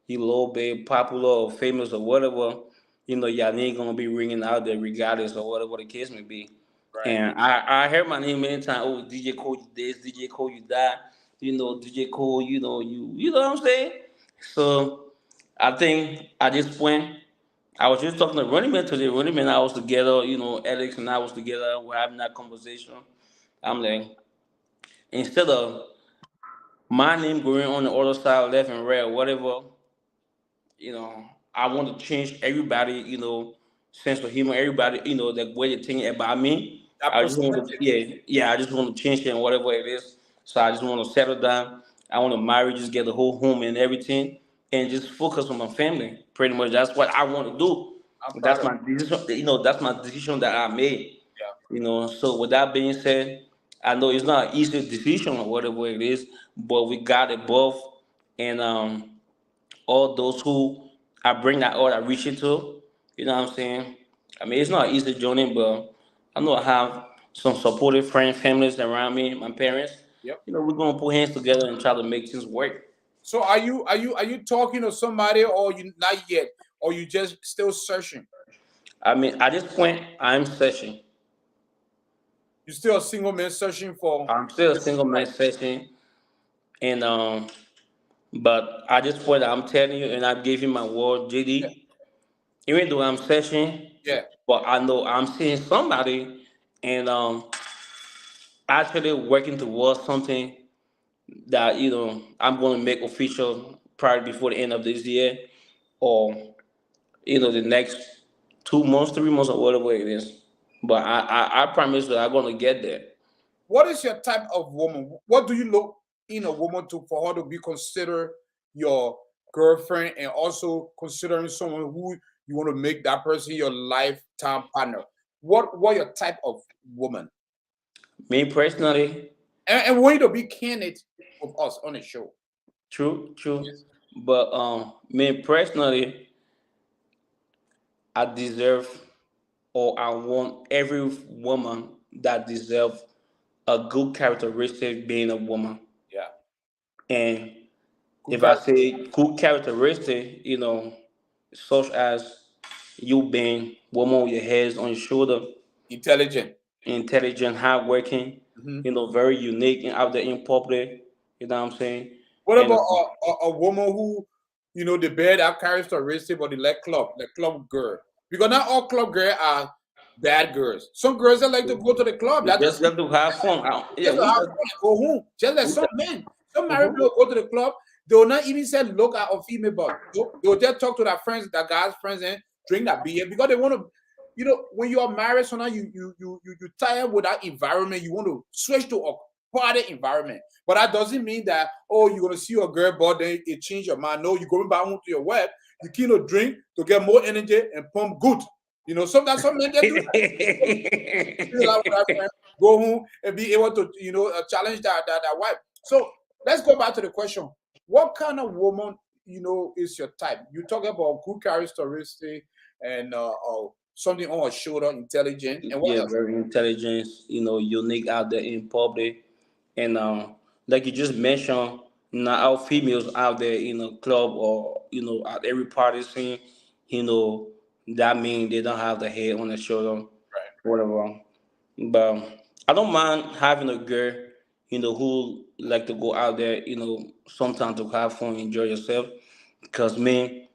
little bit popular or famous or whatever, your name gonna be ringing out there regardless or whatever the case may be. Right. And I heard my name many times. Oh, DJ Cole, you this, DJ Cole, you that. DJ Cole, you know what I'm saying. So I think at this point, I was just talking to Running Man today. Running Man and I was together. Alex and I was together. We're having that conversation. I'm like, instead of my name going on the other side, left and right, whatever, you know, I want to change everybody, sense of humor, everybody, the way they think about me. That I just want to, perspective. yeah, I just want to change it and whatever it is. So I just want to settle down. I want to marry, just get the whole home and everything, and just focus on my family. Pretty much, that's what I want to do. I'm proud That's of my decision. That's my decision that I made. you. Yeah. So with that being said, I know it's not an easy decision or whatever it is, but we got it both, and all those who I bring that all I reach it to. You know what I'm saying? I mean, it's not an easy journey, but I know I have some supportive friends, families around me, my parents. Yep. We're gonna put hands together and try to make things work. So are you talking to somebody, or you not yet, or you just still searching? I mean, at this point, I'm searching. You still a single man searching for I'm still a the single man right? searching, and but at this point, I'm telling you, and I gave you my word, Yeah. JD. Even though I'm searching, Yeah. but I know I'm seeing somebody, and actually working towards something that I'm going to make official probably before the end of this year, or the next 2 months, 3 months, or whatever it is. But I promise that I'm going to get there. What is your type of woman? What do you look in a woman to for her to be considered your girlfriend, and also considering someone who you want to make that person your lifetime partner? What your type of woman? Me personally, And want you to be candid with us on the show. true, true. Yes. But me personally, I deserve, or I want every woman that deserve a good characteristic being a woman. Yeah. And Good if I character. say good characteristic, such as you being woman with your heads on your shoulder, Intelligent. intelligent, hardworking, Mhm. very unique and out there in public. You know what I'm saying? What And about a woman who, they bear that characteristic, but they like the club girl? Because not all club girls are bad girls. Some girls that like to go to the club. we That just doesn't got to have fun. Yeah, just to we have just. fun and go home. Just like We some just men. Some married mhm. people go to the club. They will not even say look at a female, but they'll just talk to their friends, their guys' friends, and drink that beer because they want to. When you are married, so now you tired with that environment. You want to switch to a party environment. But that doesn't mean that, oh, you're gonna see your girl, but then it change your mind. No, you're going back home to your wife. You keep a drink to get more energy and pump good. Sometimes some men they do that. Chill out with our friend, go home and be able to, challenge that wife. So let's go back to the question. What kind of woman, is your type? You talk about good characteristic and something on her shoulder, intelligent, and what Yeah, else? very intelligent, unique out there in public. And like you just mentioned, our females out there in a club or, at every party scene, that mean they don't have the head on the shoulder, Right. whatever. But I don't mind having a girl, who like to go out there, sometimes to have fun, enjoy yourself. Because me,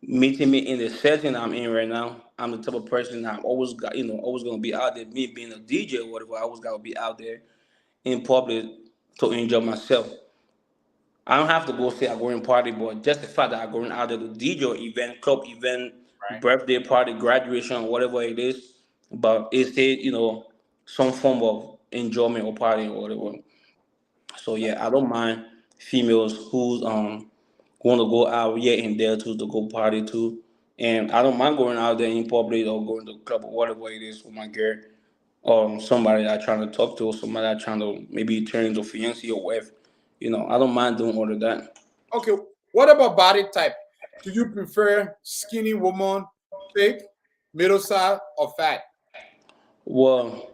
meeting me in the setting I'm in right now, I'm the type of person that I'm always got, always gonna be out there. Me being a DJ or whatever, I always gotta be out there in public to enjoy myself. I don't have to go say I'm going party, but just the fact that I'm going out there to DJ event, club event, Right. birthday party, graduation, whatever it is, but it's a, some form of enjoyment or party or whatever. So yeah, I don't mind females who's want to go out here and there too to go party too, and I don't mind going out there in public or going to the club or whatever it is with my girl or somebody that I'm trying to talk to or somebody that I'm trying to maybe turn into fiancé or wife. I don't mind doing all of that. Okay. What about body type? Do you prefer skinny woman, thick, middle size, or fat? Well,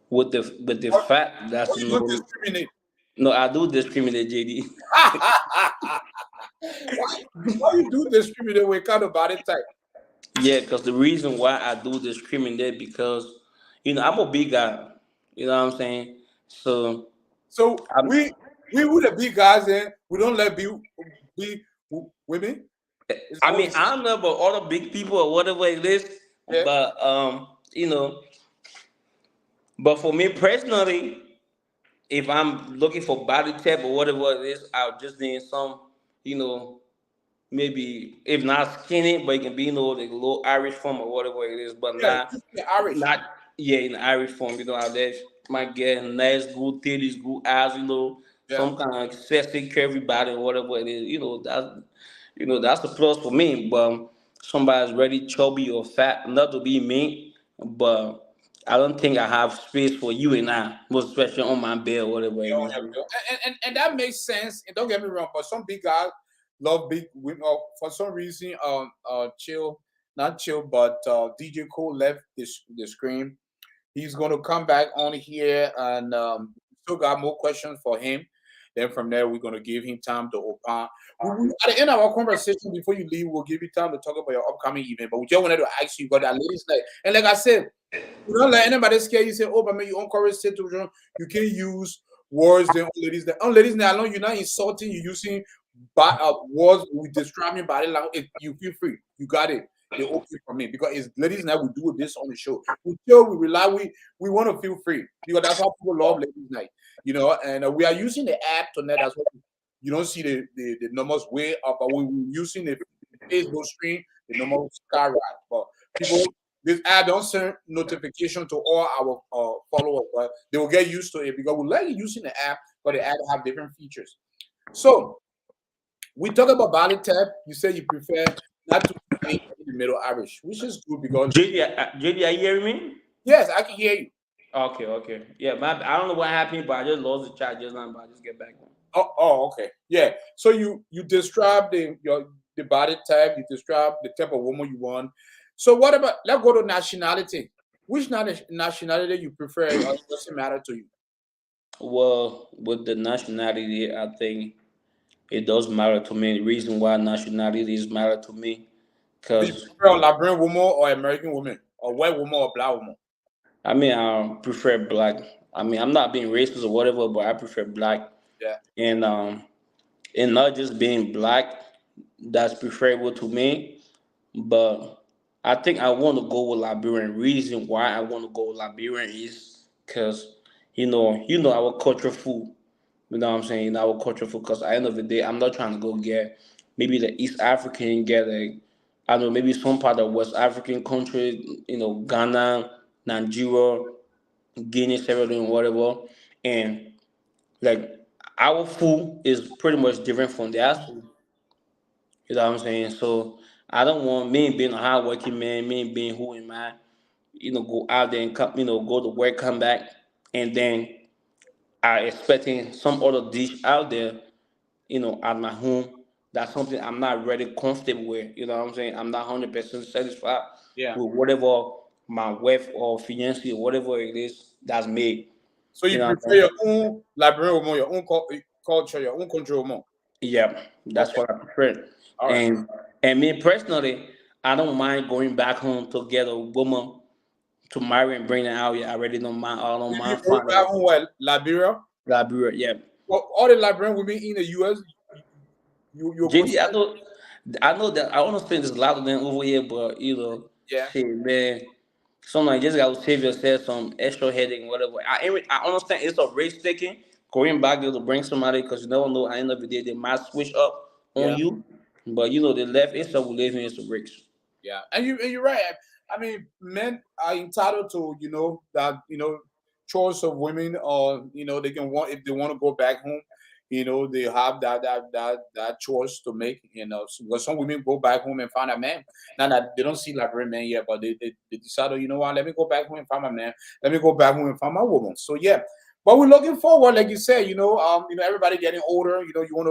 with the Or, fact that's or you don't no, discriminate? no, I do discriminate, JD. Why you do discriminate with kind of body type? Yeah, because the reason why I do discriminate because I'm a big guy. You know what I'm saying? So So I'm we who the big guys in, we don't let be women. Is that I what you mean, say? I don't know about all the big people or whatever it is, Yeah. but but for me personally, if I'm looking for body type or whatever it is, I'll just need some, you know, maybe if not skinny, but it can be, like a little Irish form or whatever it is, but Yeah, not you speak Irish. not yeah in Irish form. Out there might get nice, good titties, good eyes, Yeah. some kind of sexy, curvy body or whatever it is. That's a plus for me. But somebody's really chubby or fat, not to be mean, but I don't think I have space for you and I, most especially on my bed or whatever Yeah, it on is. your bill. And that makes sense. And don't get me wrong, but some big guys love big women. For some reason, chill, not chill, but DJ Cole left the screen. He's going to come back on here, and still got more questions for him. Then from there, we're going to give him time to open. At the end of our conversation, before you leave, we'll give you time to talk about your upcoming event. But we just wanted to ask you about that ladies' night. And like I said, you don't let anybody scare you. Say, oh, but man, you encourage situation. You can't use words. Then on ladies' night. On ladies' night, alone, you're not insulting. You're using words with describing body language. You feel free. You got it. They're okay for me because it's ladies' night. We do this on the show. We feel we rely. We want to feel free because that's how people love ladies' night. And we are using the app tonight. That's what you don't see the numbers way up, but we're using the Facebook screen. The numbers skyrocket. But people, this app don't send notification to all our followers, but they will get used to it because we like using the app, but the app have different features. So we talk about body type. You say you prefer not to be in the middle average, which is good because JD, are you hearing me? yes, I can hear you. Okay, okay. Yeah, I don't know what happened, but I just lost the chat just now, but I just get back on. Okay, yeah. So you describe the body type. You describe the type of woman you want. So what about let's go to nationality. Which nationality you prefer? Or doesn't matter to you? Well, with the nationality, I think it does matter to me. The reason why nationalities matter to me, So you because prefer a Liberian woman or American woman, or white woman or black woman? I prefer black. I'm not being racist or whatever, but I prefer black, Yeah. and not just being black, that's preferable to me. But I think I want to go with Liberian. Reason why I want to go with Liberian is because our culture food. You know what I'm saying? Our culture food. Because at the end of the day, I'm not trying to go get maybe the East African, get I don't know, maybe some part of West African country, Ghana, Nigeria, Guinea, Sierra Leone, whatever, and like our food is pretty much different from theirs. You know what I'm saying? So I don't want me being a hardworking man, me being who am I, go out there and come, go to work, come back, and then I expecting some other dish out there, at my home. That's something I'm not really comfortable with. You know what I'm saying? I'm not 100% satisfied Yeah. with whatever my wife or fiance or whatever it is that's made. So You you know what prefer I'm saying? your own Liberian woman, your own culture, your own country woman. Yeah, that's Okay. what I prefer. All right. And me personally, I don't mind going back home to get a woman to marry and bring her out. Yeah, I already don't mind. I don't You mind go finding back her. home, what, Liberia? Liberia, yeah. Well, all the Liberian women in the U.S. You JD, consider? I know that I understand there's a lot of them over here, but Yeah. shit, man. Sometimes you just gotta save yourself some extra headache, whatever. I understand it's a risk taking going back there to bring somebody because you never know. At the end of the day, they might switch up on Yeah. you, but the left is a living is a risk. Yeah, and you're right. I mean, men are entitled to that choice of women, or they can want if they want to go back home. They have that choice to make. Because some women go back home and find a man. Now that they don't see like real men yet, but they decided, you know what, let me go back home and find my man. Let me go back home and find my woman. So yeah. But we're looking forward, like you said, everybody getting older. You want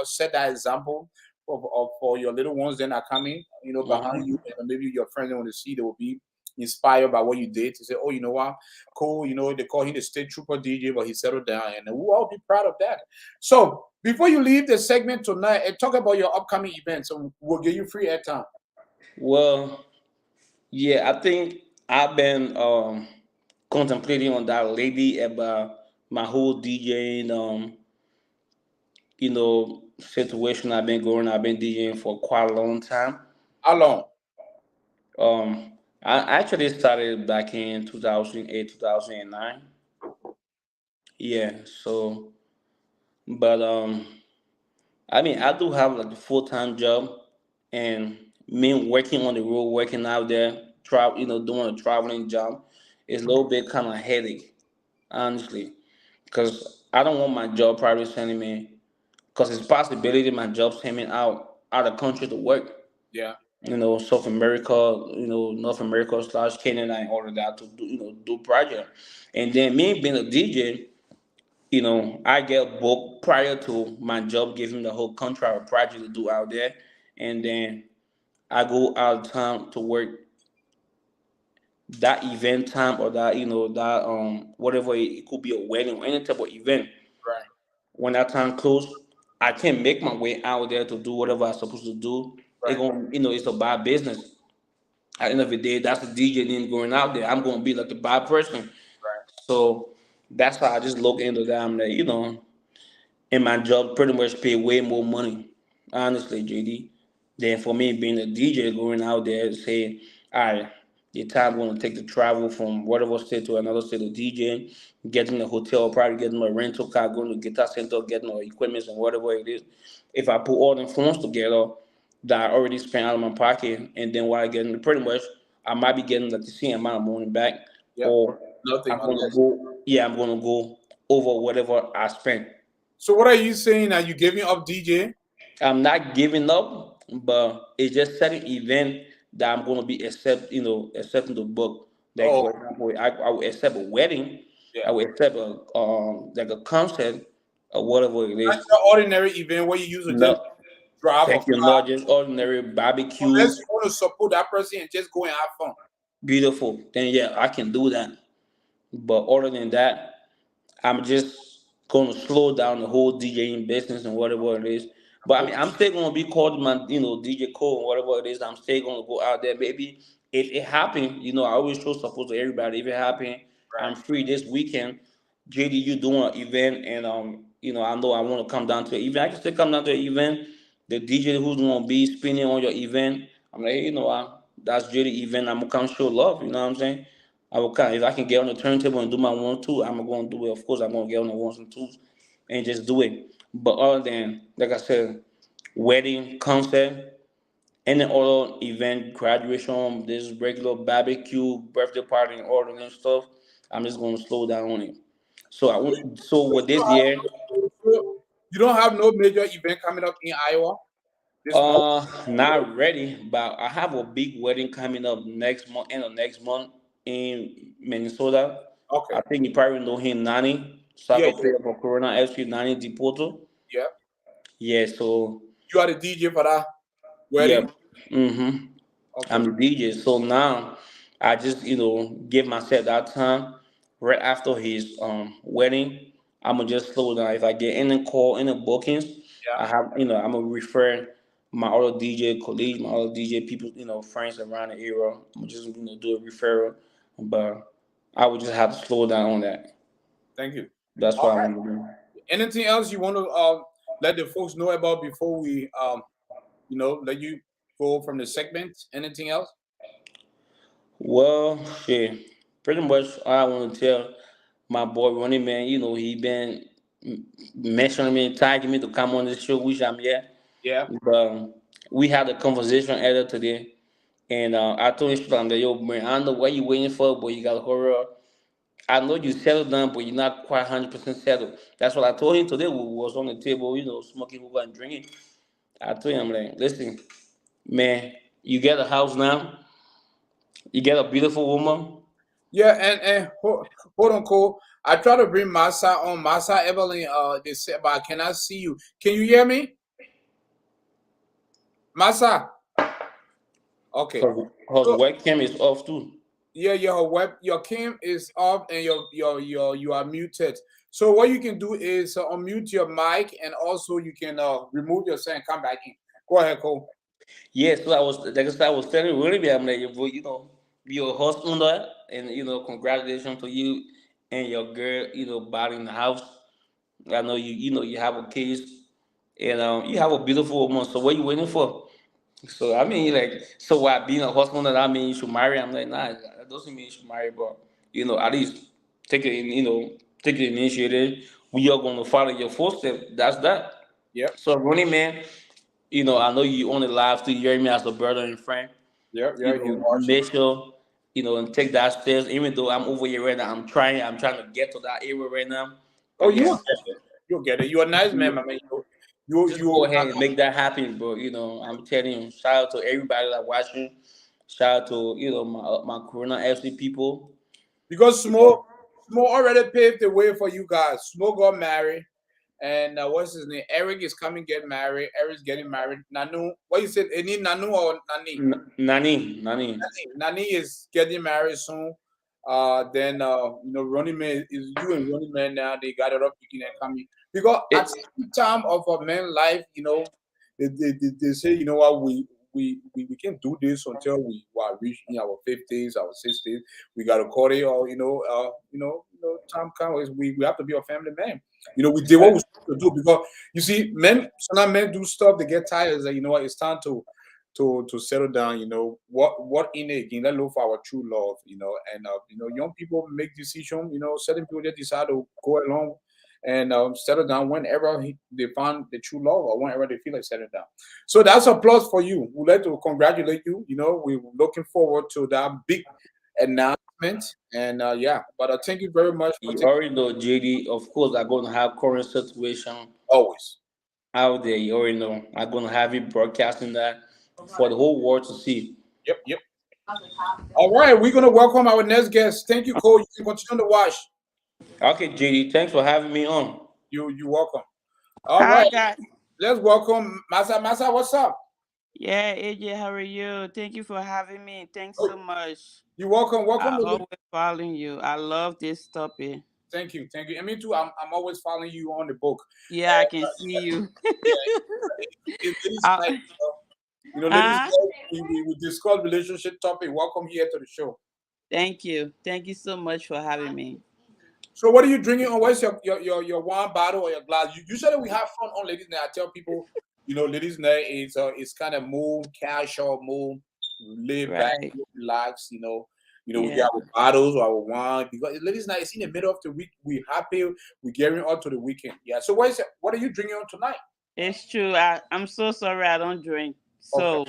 to, set that example for your little ones that are coming, behind you, Hmm. and maybe your friends they want to see, they will be inspired by what you did to say, oh, you know what, cool, they call him the state trooper DJ, but he settled down, and we'll all be proud of that. So before you leave the segment tonight and talk about your upcoming events, so we'll give you free airtime. Well, yeah, I think I've been contemplating on that lately about my whole DJing situation I've been going. I've been DJing for quite a long time. How long? I actually started back in 2008, 2009. Yeah. So, but I mean, I do have like a full time job, and me working on the road, working out there, travel, doing a traveling job, is a little bit kind of headache, honestly, because I don't want my job probably sending me, because it's possibility my job sending me out of country to work. Yeah. South America, North America slash Canada and all of that to do, do project. And then me being a DJ, I get booked prior to my job giving the whole contract or project to do out there. And then I go out of town to work that event time or that, that whatever it could be a wedding or any type of event. Right. When that time close, I can't make my way out there to do whatever I'm supposed to do. It Right. going it's a bad business. At the end of the day, that's the DJ then going out there. I'm gonna be like a bad person. Right. So that's why I just look into that. I'm like, and my job pretty much pay way more money, honestly, JD, than for me being a DJ going out there and saying, all right, the time going to take the travel from whatever state to another state of DJ, getting a hotel, probably getting a rental car, going to guitar center, getting our equipment and whatever it is. If I put all the phones together that I already spent out of my pocket, and then while I getting pretty much, I might be getting like the same amount of money back, Yep. or Nothing I'm on gonna this. go, yeah, I'm gonna go over whatever I spent. So what are you saying? Are you giving up DJ? I'm not giving up, but it's just certain event that I'm gonna be accepting the book. Like Oh, for example, I will accept a wedding, yeah. I will accept a like a concert or whatever it Not is. your ordinary event where you use to just No, drive a thank you, car. Lord. Just ordinary barbecue, Unless you want to support that person and just go and have fun. beautiful. Then yeah, I can do that. But other than that, I'm just gonna slow down the whole DJing business and whatever it is. But I Oh, mean, I'm still gonna be called my, DJ Cole and whatever it is. I'm still gonna go out there, baby. If it happen, I always show support to everybody. If it happen, right. I'm free this weekend. JD, you doing an event, and I know I want to come down to an event. I can still come down to an event. The DJ who's gonna be spinning on your event, I'm like, hey, that's JD event. I'm gonna come show love. You know what I'm saying? I will kind if I can get on the turntable and do my 1 2, I'm gonna do it. Of course, I'm gonna get on the ones and twos and just do it. But other than like I said, wedding, concert, any other event, graduation, this regular barbecue, birthday party, and all of that stuff, I'm just gonna slow down on it. So I want. So So with this year, you don't have no major event coming up in Iowa this month? not ready, but I have a big wedding coming up next month, end of next month in Minnesota. Okay. I think you probably know him, Nani, Yeah, soccer yeah, player for Corona FC, Nani Dipoto. yeah. Yeah, so You are the DJ for that yeah, wedding? mm-hmm. I'm Okay. the DJ. So now I just give myself that time right after his wedding. I'm gonna just slow down. If I get any call, any bookings, Yeah. I have I'm gonna refer my other DJ colleagues, my other DJ people, friends around the area. I'm just do a referral, but I would just have to slow down on that. Thank you. That's All what right. I'm gonna do. Anything else you want to let the folks know about before we let you go from the segment? Anything else? Well, shit. Pretty much all I want to tell my boy Ronnie, man, he been mentioning me, tagging me to come on this show, which I'm here. Yeah. But we had a conversation earlier today, and I told him, I'm like, yo, man, I don't know what you waiting for, but you got to hurry up. I know you settled down, but you're not quite 100% settled. That's what I told him today. We was on the table, smoking hookah and drinking. I told him, I'm like, listen, man, you get a house now, you get a beautiful woman. Yeah, and hold on, Cole. I try to bring Masa on. Masa Evelyn, they said, but I cannot see you. Can you hear me, Masa? Okay. Her So webcam is off too. yeah, your cam is off and your you are muted. So what you can do is unmute your mic and also you can remove yourself and come back in. Go ahead, Cole. Yeah, so I was like I said, I was telling Willie, I'm like, you're a husband, and congratulations to you and your girl, buying the house. I know you have a kids, and you have a beautiful woman. So what you waiting for? So I mean, like, so what? Being a husband, that I mean you should marry? I'm like, nah, that doesn't mean you should marry, but at least take it in, take the initiative. We are going to follow your footsteps. That's that. Yep, So, Ronnie, man, I know you on the live to hear me as a brother and friend. yep, yeah. He's watching. Make sure, and take that steps. Even though I'm over here right now, I'm trying to get to that area right now. Oh, But you yeah, will get it. You'll get it. You're a nice man, my man. just go ahead and make that happen, bro. I'm telling you, shout out to everybody that watching. Shout out to my Corona FC people. because You know, Smo already paved the way for you guys. Smo got married, and what's his name? Eric is coming get married. Eric's getting married. Nanu, what you said? Any Nanu or Nani? Nani. Nani is getting married soon. Then Ronnie Man is you and Ronnie Man now. They got it up picking and coming because at It, some time of a man's life, they say what we can't do this until we are reaching our 50s, our 60s. We got to call it, or time comes. We have to be a family man. We did what we supposed to do because you see, sometimes men do stuff. They get tired. It's like, what? It's time to settle down. What in it again? Let's look for our true love. And young people make decisions. Certain people just decide to go along and settle down whenever they find the true love or whenever they feel like settling down. So that's a plus for you. We'd like to congratulate you. We're looking forward to that big announcement. And yeah, but thank you very much for you taking already know, JD. Of course, I'm gonna have current situation always. out there. You already know. I'm gonna have it broadcasting that for the whole world to see. Yep, yep. All right, we're gonna welcome our next guest. Thank you, Cole. You can continue to watch. Okay, JD. Thanks for having me on. You welcome. All Hi, right, guys. let's welcome Masa. Masa, what's up? Yeah, AJ, how are you? Thank you for having me. Thanks Oh, so much. you welcome. Welcome. I always following you. I love this topic. Thank you, thank you. And me too. I'm always following you on the book. Yeah, I can see you. Yeah, ladies uh, night. Ladies uh, night. We discuss relationship topic. Welcome here to the show. thank you. Thank you so much for having me. So, what are you drinking? Or what's your wine bottle or your glass? You said that we have fun on ladies night. I tell people, ladies night is it's kind of more casual, more laid back, Right. relax. We Yeah, got our bottles or our wine because ladies night is in the middle of the week. We happy. We getting on to the weekend. Yeah. So, what are you drinking on tonight? it's true. I'm so sorry I don't drink. Okay. So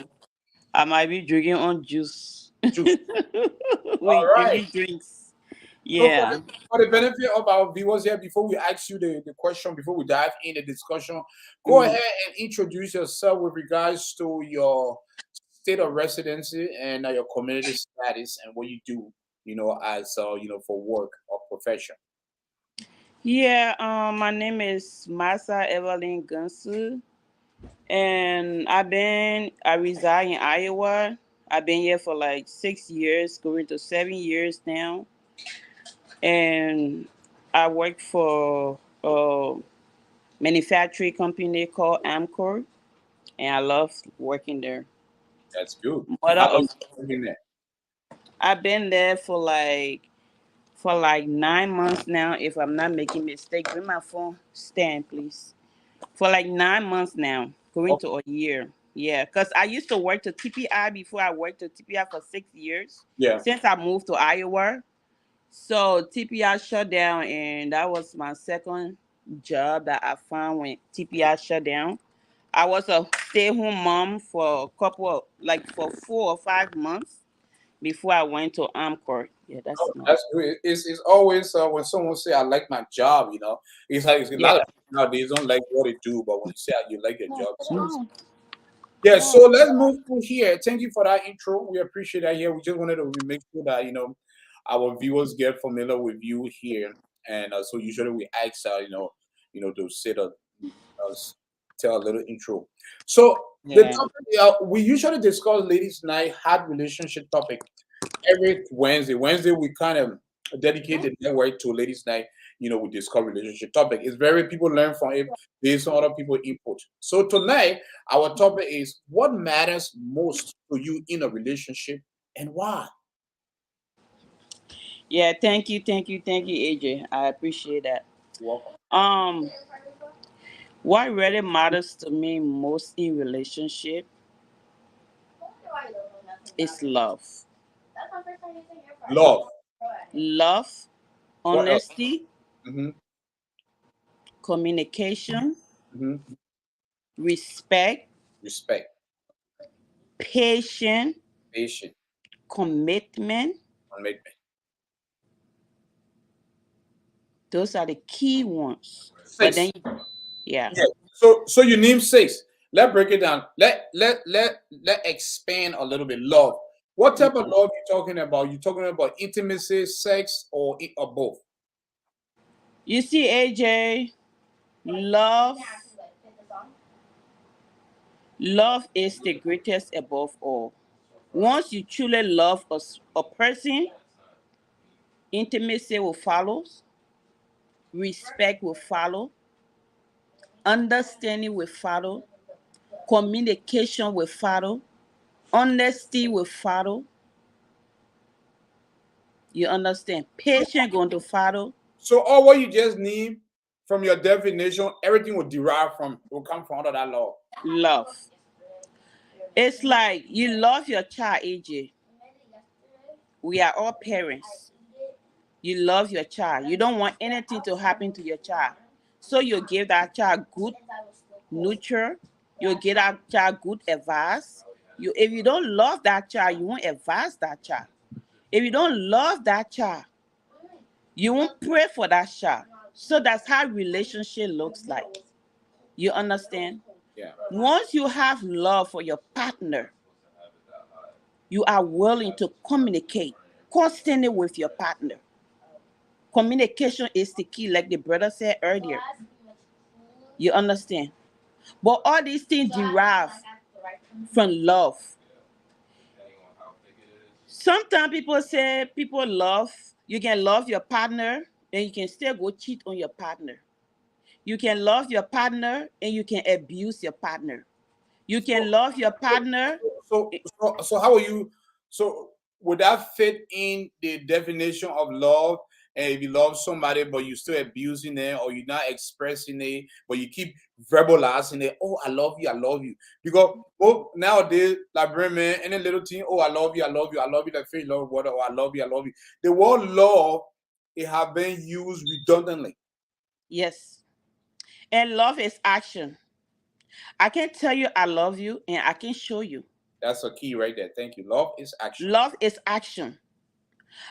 I might be drinking on juice. Juice. All We right. need drinks. So for Yeah. the benefit of our viewers here, before we ask you the question, before we dive in the discussion, go Mhm. ahead and introduce yourself with regards to your state of residency and your community status and what you do, as for work or profession. Yeah, my name is Masa Evelyn Gunsu. And I reside in Iowa. I've been here for like 6 years, going to 7 years now. And I work for a manufacturing company called Amcor, and I love working there. That's good. Mother How long of, you working there? I've been there for like 9 months now, if I'm not making mistake. Bring my phone stand, please. For like 9 months now, going Oh, to a year. Yeah, because I used to work to TPI before I worked to TPI for 6 years yeah, since I moved to Iowa. So TPI shut down, and that was my second job that I found when TPI shut down. I was a stay-home mom for a couple of like for 4 or 5 months before I went to Amcor. Yeah, that's my that's good. It's always when someone say I like my job, it's like a lot of yeah. people nowadays don't like what they do, but when you say you like your job, it's always Mm, yeah, so let's move to here. Thank you for that intro. We appreciate that here. We just wanted to make sure that our viewers get familiar with you here, and so usually we ask to sit us tell a little intro. So the yeah. topic we usually discuss ladies' night hard relationship topic every Wednesday. Wednesday we kind of dedicate the network to ladies' night. We discuss relationship topic. It's very people learn from it based on other people input. So tonight our topic is what matters most to you in a relationship and why. Yeah, thank you, AJ. I appreciate that. Welcome. Um, what really matters to me most in relationship is love. Love. Love, What else? honesty, Mm-hmm. communication, Mm-hmm. respect, Respect, patience, patience, commitment. commitment. Those are the key ones. But then, 6. yeah, Yeah. So you name 6. Let's break it down. Let expand a little bit. Love. What type of love you talking about? You talking about intimacy, sex, or both? you see, AJ, love, love is the greatest above all. Once you truly love a person, intimacy will follow, respect will follow, understanding will follow, communication will follow, honesty will follow. You understand? Patience going to follow. So all what you just need from your definition, everything will come from under that love. Love. It's like you love your child, AJ. We are all parents. You love your child. You don't want anything to happen to your child. So you give that child good nurture. You give that child good advice. If you don't love that child, you won't advise that child. If you don't love that child, you won't pray for that child. So that's how relationship looks like. You understand? Yeah. Once you have love for your partner, you are willing to communicate constantly with your partner. Communication is the key, like the brother said earlier. You understand? But all these things derive from love. Sometimes people say people love, you can love your partner and you can still go cheat on your partner. You can love your partner and you can abuse your partner. You can love your partner. So how are you? So would that fit in the definition of love? And if you love somebody but you still abusing it, or you're not expressing it, but you keep verbalizing it, oh, I love you, I love you. Because nowadays, like man, any little thing, oh, I love you, I love you, I love you, like fish love water, oh, I love you, I love you. The word love, it have been used redundantly. Yes. And love is action. I can tell you I love you and I can show you. That's a key right there. Thank you. Love is action. Love is action.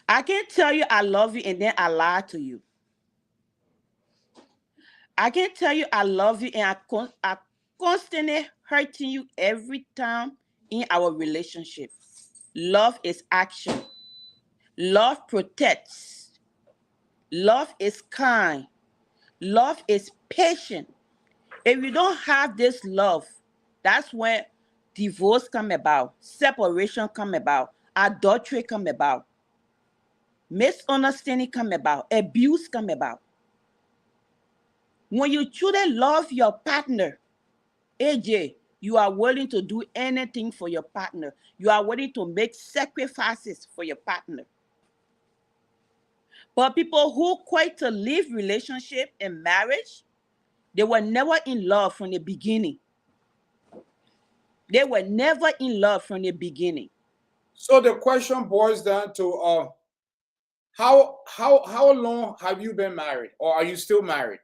I can tell you I love you and then I lie to you. I can tell you I love you and I constantly hurting you every time in our relationship. Love is action. Love protects. Love is kind. Love is patient. If you don't have this love, that's when divorce come about, separation come about, adultery come about, misunderstanding come about, abuse come about. When you truly love your partner, AJ, you are willing to do anything for your partner. You are willing to make sacrifices for your partner. But people who quit to live relationship and marriage, they were never in love from the beginning. They were never in love from the beginning. So the question boils down to how long have you been married, or are you still married?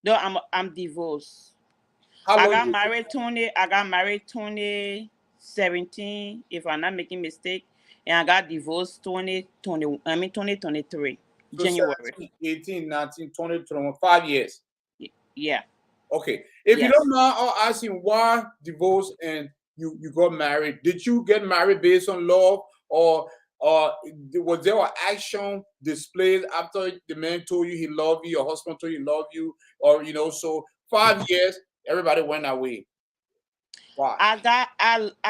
No, I'm divorced. How I long? got married 2017, if I'm not making mistake, and I got divorced 2023, So January. 17, 18, 19, 20, 21, 5 years. Yeah. Okay. If you Yes. don't mind, I'll ask you why divorce and you got married. Did you get married based on love, or was there an action displayed after the man told you he loved you, your husband told you he loved you, or so 5 years, everybody went away. Why? I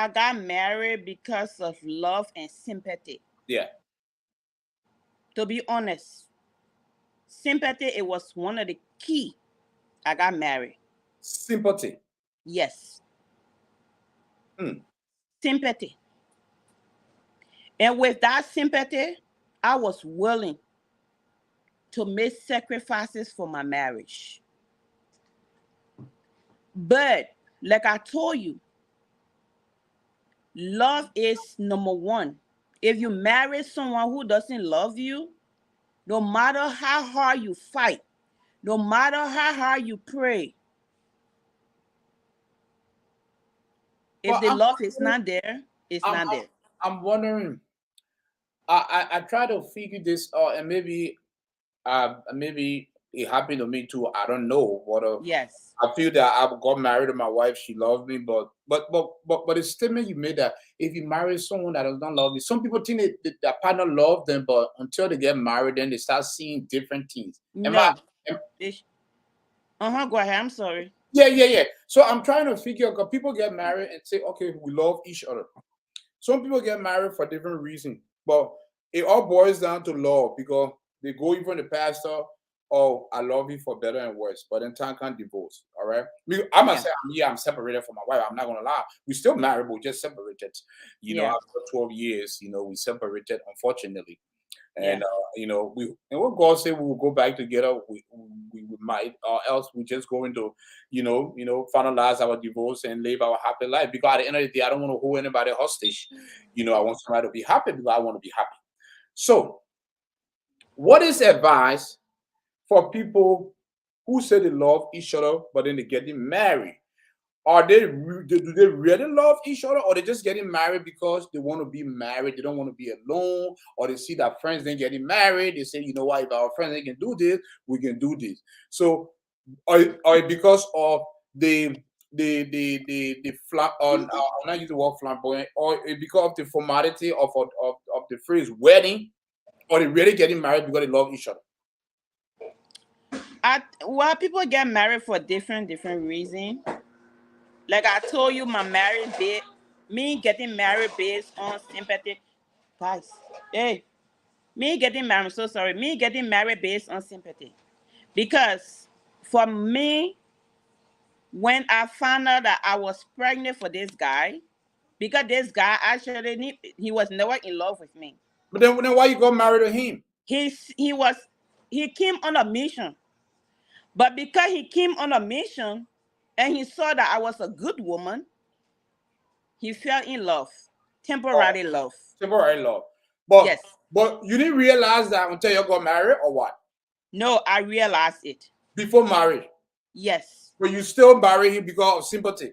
got married because of love and sympathy. Yeah. To be honest, sympathy, it was one of the key. I got married. Sympathy. Yes. Hmm. Sympathy. And with that sympathy, I was willing to make sacrifices for my marriage. But like I told you, love is number one. If you marry someone who doesn't love you, no matter how hard you fight, no matter how hard you pray, if But the love is not there, it's I'm, not I'm, there. I'm wondering. I try to figure this out, and maybe it happened to me too. I don't know what. Yes. I feel that I got married to my wife. She loved me, but the statement you made that if you marry someone that does not love you, some people think that their partner love them, but until they get married, then they start seeing different things. Am I? No. Go ahead. I'm sorry. Yeah. So I'm trying to figure out, because people get married and say, okay, we love each other. Some people get married for different reasons, but it all boils down to love, because they go in front of the pastor, oh, I love you for better and worse, but then time can't divorce. All right. I must Yeah. say, I'm separated from my wife. I'm not gonna lie. We still married, but we just separated. Yeah. After 12 years, we separated, unfortunately. Yeah. And what God said we will go back together, we might, or else we just go into, finalize our divorce and live our happy life. Because at the end of the day, I don't want to hold anybody hostage. I want somebody to be happy because I want to be happy. So, what is advice for people who say they love each other, but then they're getting married? Do they really love each other, or they just getting married because they want to be married? They don't want to be alone, or they see that friends then getting married. They say, you know what, if our friends they can do this, we can do this. So, or because of the flat on, I'm not using the word flamboyant, or because of the formality of the phrase wedding, or they really getting married because they love each other. Well, people get married for different reasons. Like I told you, me getting married based on sympathy. Guys, hey, me getting married. I'm so sorry. Me getting married based on sympathy, because for me, when I found out that I was pregnant for this guy, because this guy actually he was never in love with me. But then why you got married to him? He came on a mission, but because he came on a mission, and he saw that I was a good woman, he fell in love, Oh, temporary love. temporary love. But Yes. but you didn't realize that until you got married, or what? No, I realized it. Before marriage. Yes. But you still marry him because of sympathy.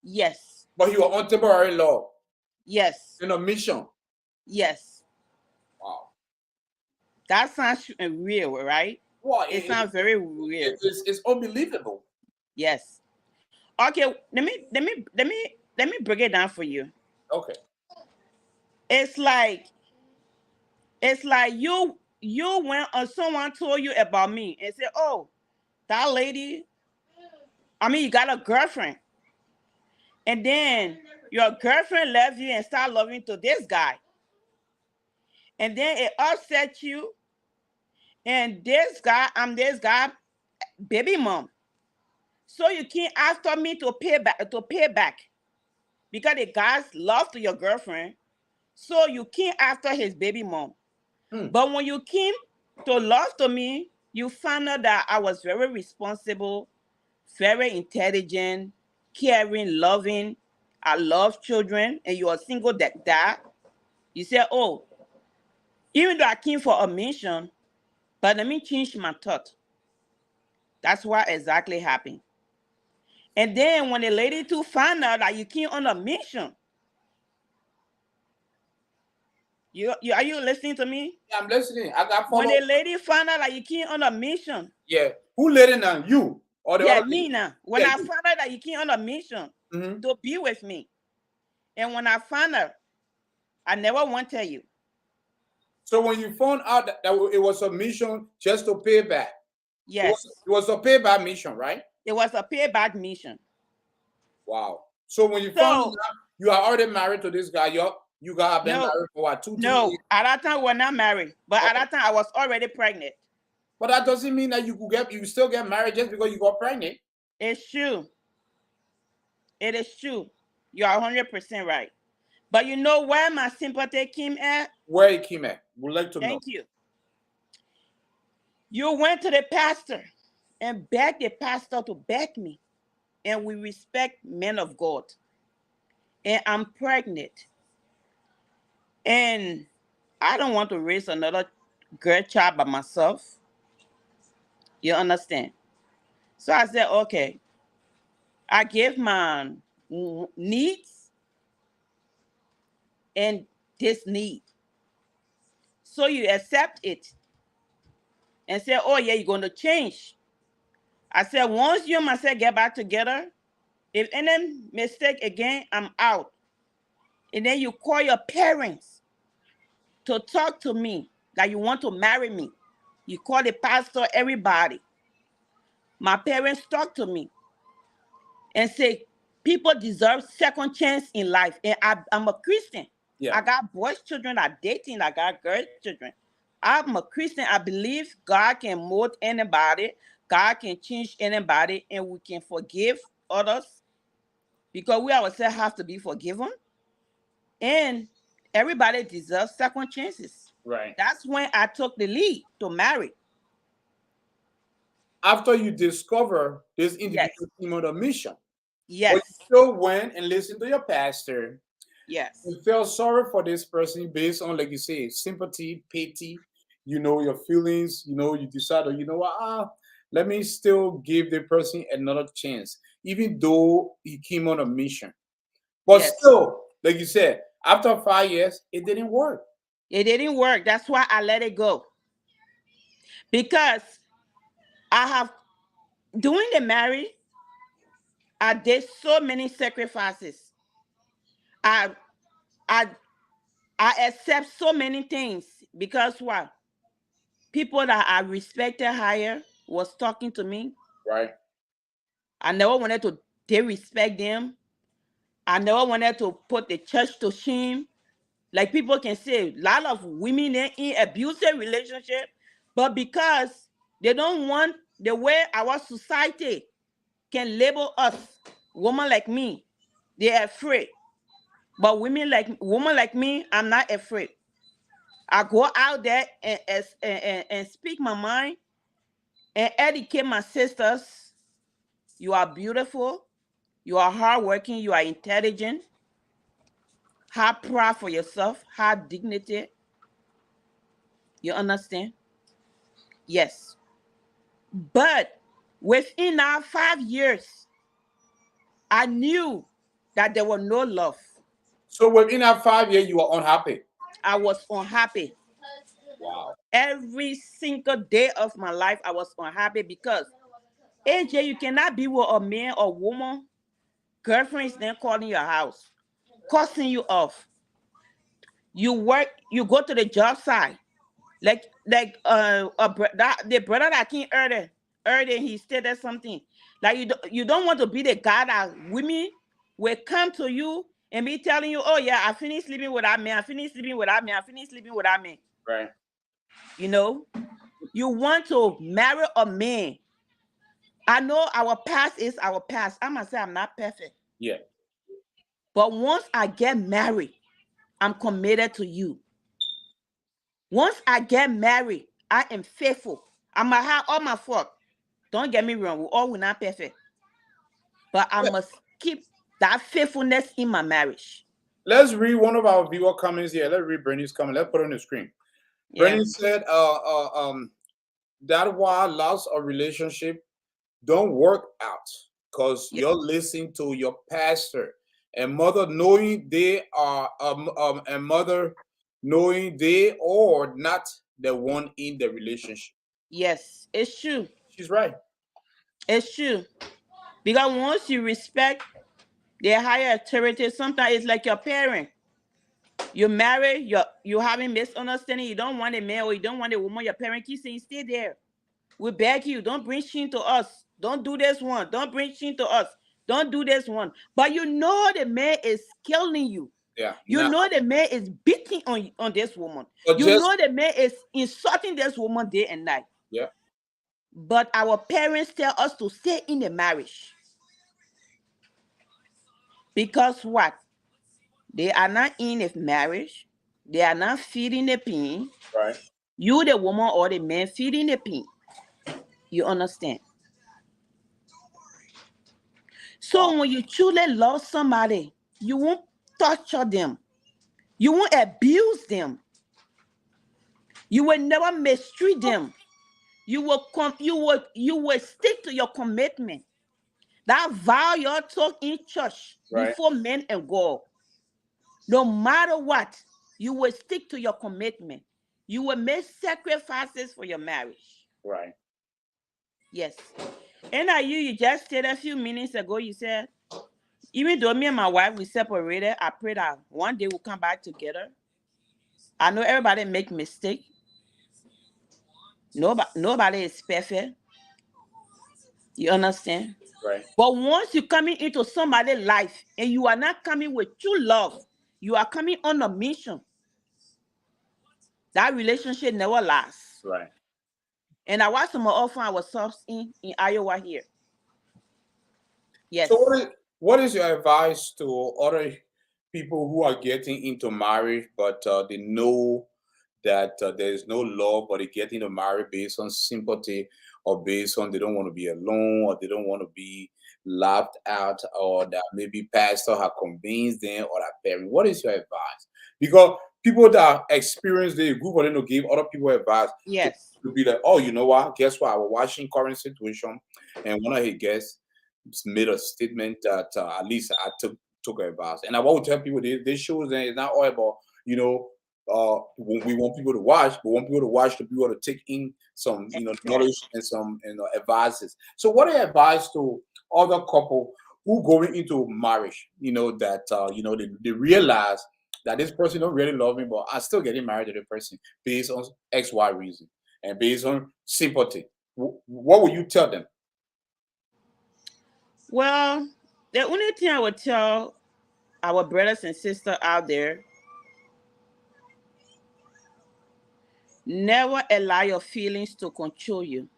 Yes. But you were on temporary love. Yes. In a mission. Yes. Wow. That sounds real, right? Wow. It sounds very real. It's unbelievable. Yes. Okay, let me break it down for you. Okay. It's like you went, or someone told you about me and said, "Oh, that lady, you got a girlfriend." And then your girlfriend left you and start loving to this guy. And then it upset you. And I'm this guy, baby mom. So you can't after me to pay back. Because the guy's love to your girlfriend. So you came after his baby mom. But when you came to love to me, you found out that I was very responsible, very intelligent, caring, loving. I love children, and you're a single dad. You say, oh, even though I came for a mission, but let me change my thought. That's what exactly happened. And then when the lady too found out that you came on a mission, are you listening to me? Yeah, I'm listening. I got When follow. the lady found out that you came on a mission. Yeah. Who let it on? You or the Yeah, other me lady? now. When Yeah, I you. found out that you came on a mission to be with me. And when I found out, I never want to tell you. So when you found out that it was a mission just to pay back. Yes. It was a payback mission, right? It was a payback mission. Wow. So when you found out you are already married to this guy, you guys have been married for what, 2-3 years? At that time we were not married. But at that time I was already pregnant. But that doesn't mean that you still get married just because you got pregnant. It's true. It is true. You are 100% right. But you know where my sympathy came at? Where it came at? We'd like to know. Thank you. You went to the pastor and begged the pastor to back me. And we respect men of God. And I'm pregnant. And I don't want to raise another girl child by myself. You understand? So I said, okay, I give my needs and this need. So you accept it and say, oh yeah, you're going to change. I said, once you and myself get back together, if any mistake again, I'm out. And then you call your parents to talk to me that you want to marry me. You call the pastor, everybody. My parents talk to me and say, people deserve second chance in life. And I'm a Christian. Yeah. I got boys' children, I dating, I got girls' children. I'm a Christian. I believe God can mold anybody. God can change anybody, and we can forgive others because we ourselves have to be forgiven. And everybody deserves second chances. Right. That's when I took the lead to marry. After you discover this Yes. individual came on a mission, but you Yes. still went and listened to your pastor Yes. and felt sorry for this person based on, like you say, sympathy, pity, your feelings, you decided, you know what, let me still give the person another chance, even though he came on a mission. But Yes. still, like you said, after 5 years, it didn't work. It didn't work. That's why I let it go. Because I have, during the marriage, I did so many sacrifices. I I I accept so many things because what? People that I respected higher was talking to me. Right. I never wanted to disrespect them. I never wanted to put the church to shame. Like people can say, a lot of women in abusive relationship, but because they don't want the way our society can label us, woman like me, they're afraid. But women like me, I'm not afraid. I go out there and speak my mind and educate my sisters. You are beautiful. You are hardworking. You are intelligent. Have pride for yourself. Have dignity. You understand? Yes. But within our 5 years, I knew that there was no love. So within that 5 years, you were unhappy. I was unhappy. Wow. Every single day of my life, I was unhappy because AJ, you cannot be with a man or woman, girlfriend is then calling your house, cussing you off. You work, you go to the job site, the brother that came earlier, he stated something like you don't want to be the guy that women will come to you and be telling you, oh yeah, I finished sleeping with that man, I finished sleeping with that man, I finished sleeping with that man. Right. You know, you want to marry a man. I know our past is our past. I must say I'm not perfect. Yeah. But once I get married, I'm committed to you. Once I get married, I am faithful. I might have all my fault. Don't get me wrong, we all will not perfect. But I must keep that faithfulness in my marriage. Let's read one of our viewer comments here. Let's read Bernie's comment. Let's put it on the screen. Yeah. Bernie said, that why lots of relationship don't work out because Yeah. you're listening to your pastor and mother knowing they are and mother knowing they are not the one in the relationship. Yes, it's true. She's right. It's true. Because once you respect their higher authority, sometimes it's like your parent. You marry, you having misunderstanding, you don't want a man or you don't want a woman, your parent keeps saying, stay there. We beg you, don't bring shame to us. Don't do this one. Don't bring shame to us. Don't do this one. But you know the man is killing you. Yeah. You Now, know the man is beating on this woman. but You just know the man is insulting this woman day and night. yeah. But our parents tell us to stay in the marriage. Because what? They are not in a marriage. They are not feeding the pain. Right. You, the woman or the man, feeding the pain. You understand? So when you truly love somebody, you won't torture them. You won't abuse them. You will never mistreat them. You will stick to your commitment. That vow you took in church Right. before men and God. No matter what, you will stick to your commitment. You will make sacrifices for your marriage. Right. Yes. And you just said a few minutes ago, you said, even though me and my wife we separated, I pray that one day we'll come back together. I know everybody make mistake. Nobody is perfect. You understand? Right. But once you're coming into somebody's life and you are not coming with true love, you are coming on a mission. That relationship never lasts. Right. And I watched some often ourselves in Iowa here. Yes. So what is your advice to other people who are getting into marriage, but they know that there is no love, but they get into marriage based on sympathy or based on they don't want to be alone or they don't want to be laughed at or that maybe pastor have convinced them or that parent. What is your advice? Because people that experience the group for them to give other people advice Yes. to be like, oh, you know what? Guess what? I was watching current situation and one of his guests made a statement that at least I took advice. And I want to tell people this shows that it's not all about, you know, we want people to watch, but we want people to watch to be able to take in some, you know, knowledge and some, you know, advices. So what are advice to other couple who going into marriage, you know, that you know, they realize that this person don't really love me, but I'm still getting married to the person based on XY reason and based on sympathy. What would you tell them? Well, the only thing I would tell our brothers and sisters out there, never allow your feelings to control you.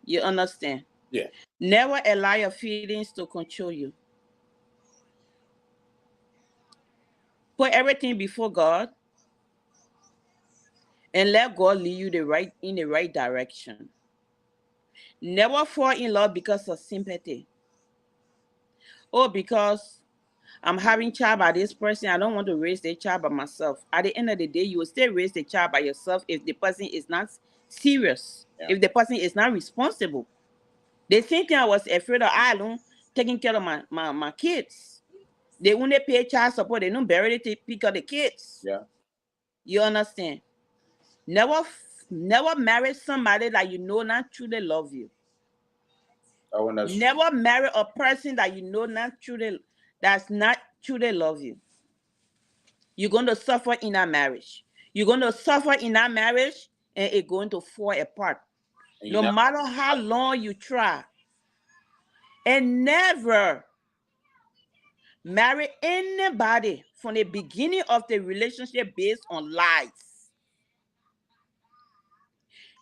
You understand? Yeah. Never allow your feelings to control you. Put everything before God and let God lead you in the right direction. Never fall in love because of sympathy. Oh, because I'm having child by this person, I don't want to raise the child by myself. At the end of the day, you will still raise the child by yourself if the person is not serious, if the person is not responsible. The same thing I was afraid of I alone taking care of my kids. They when they pay child support, they don't bury it to pick up the kids. Yeah. You understand? Never marry somebody that you know not truly love you. Never marry a person that you know that's not truly love you. You're going to suffer in that marriage. You're going to suffer in that marriage and it's going to fall apart. No matter how long you try. And never marry anybody from the beginning of the relationship based on lies.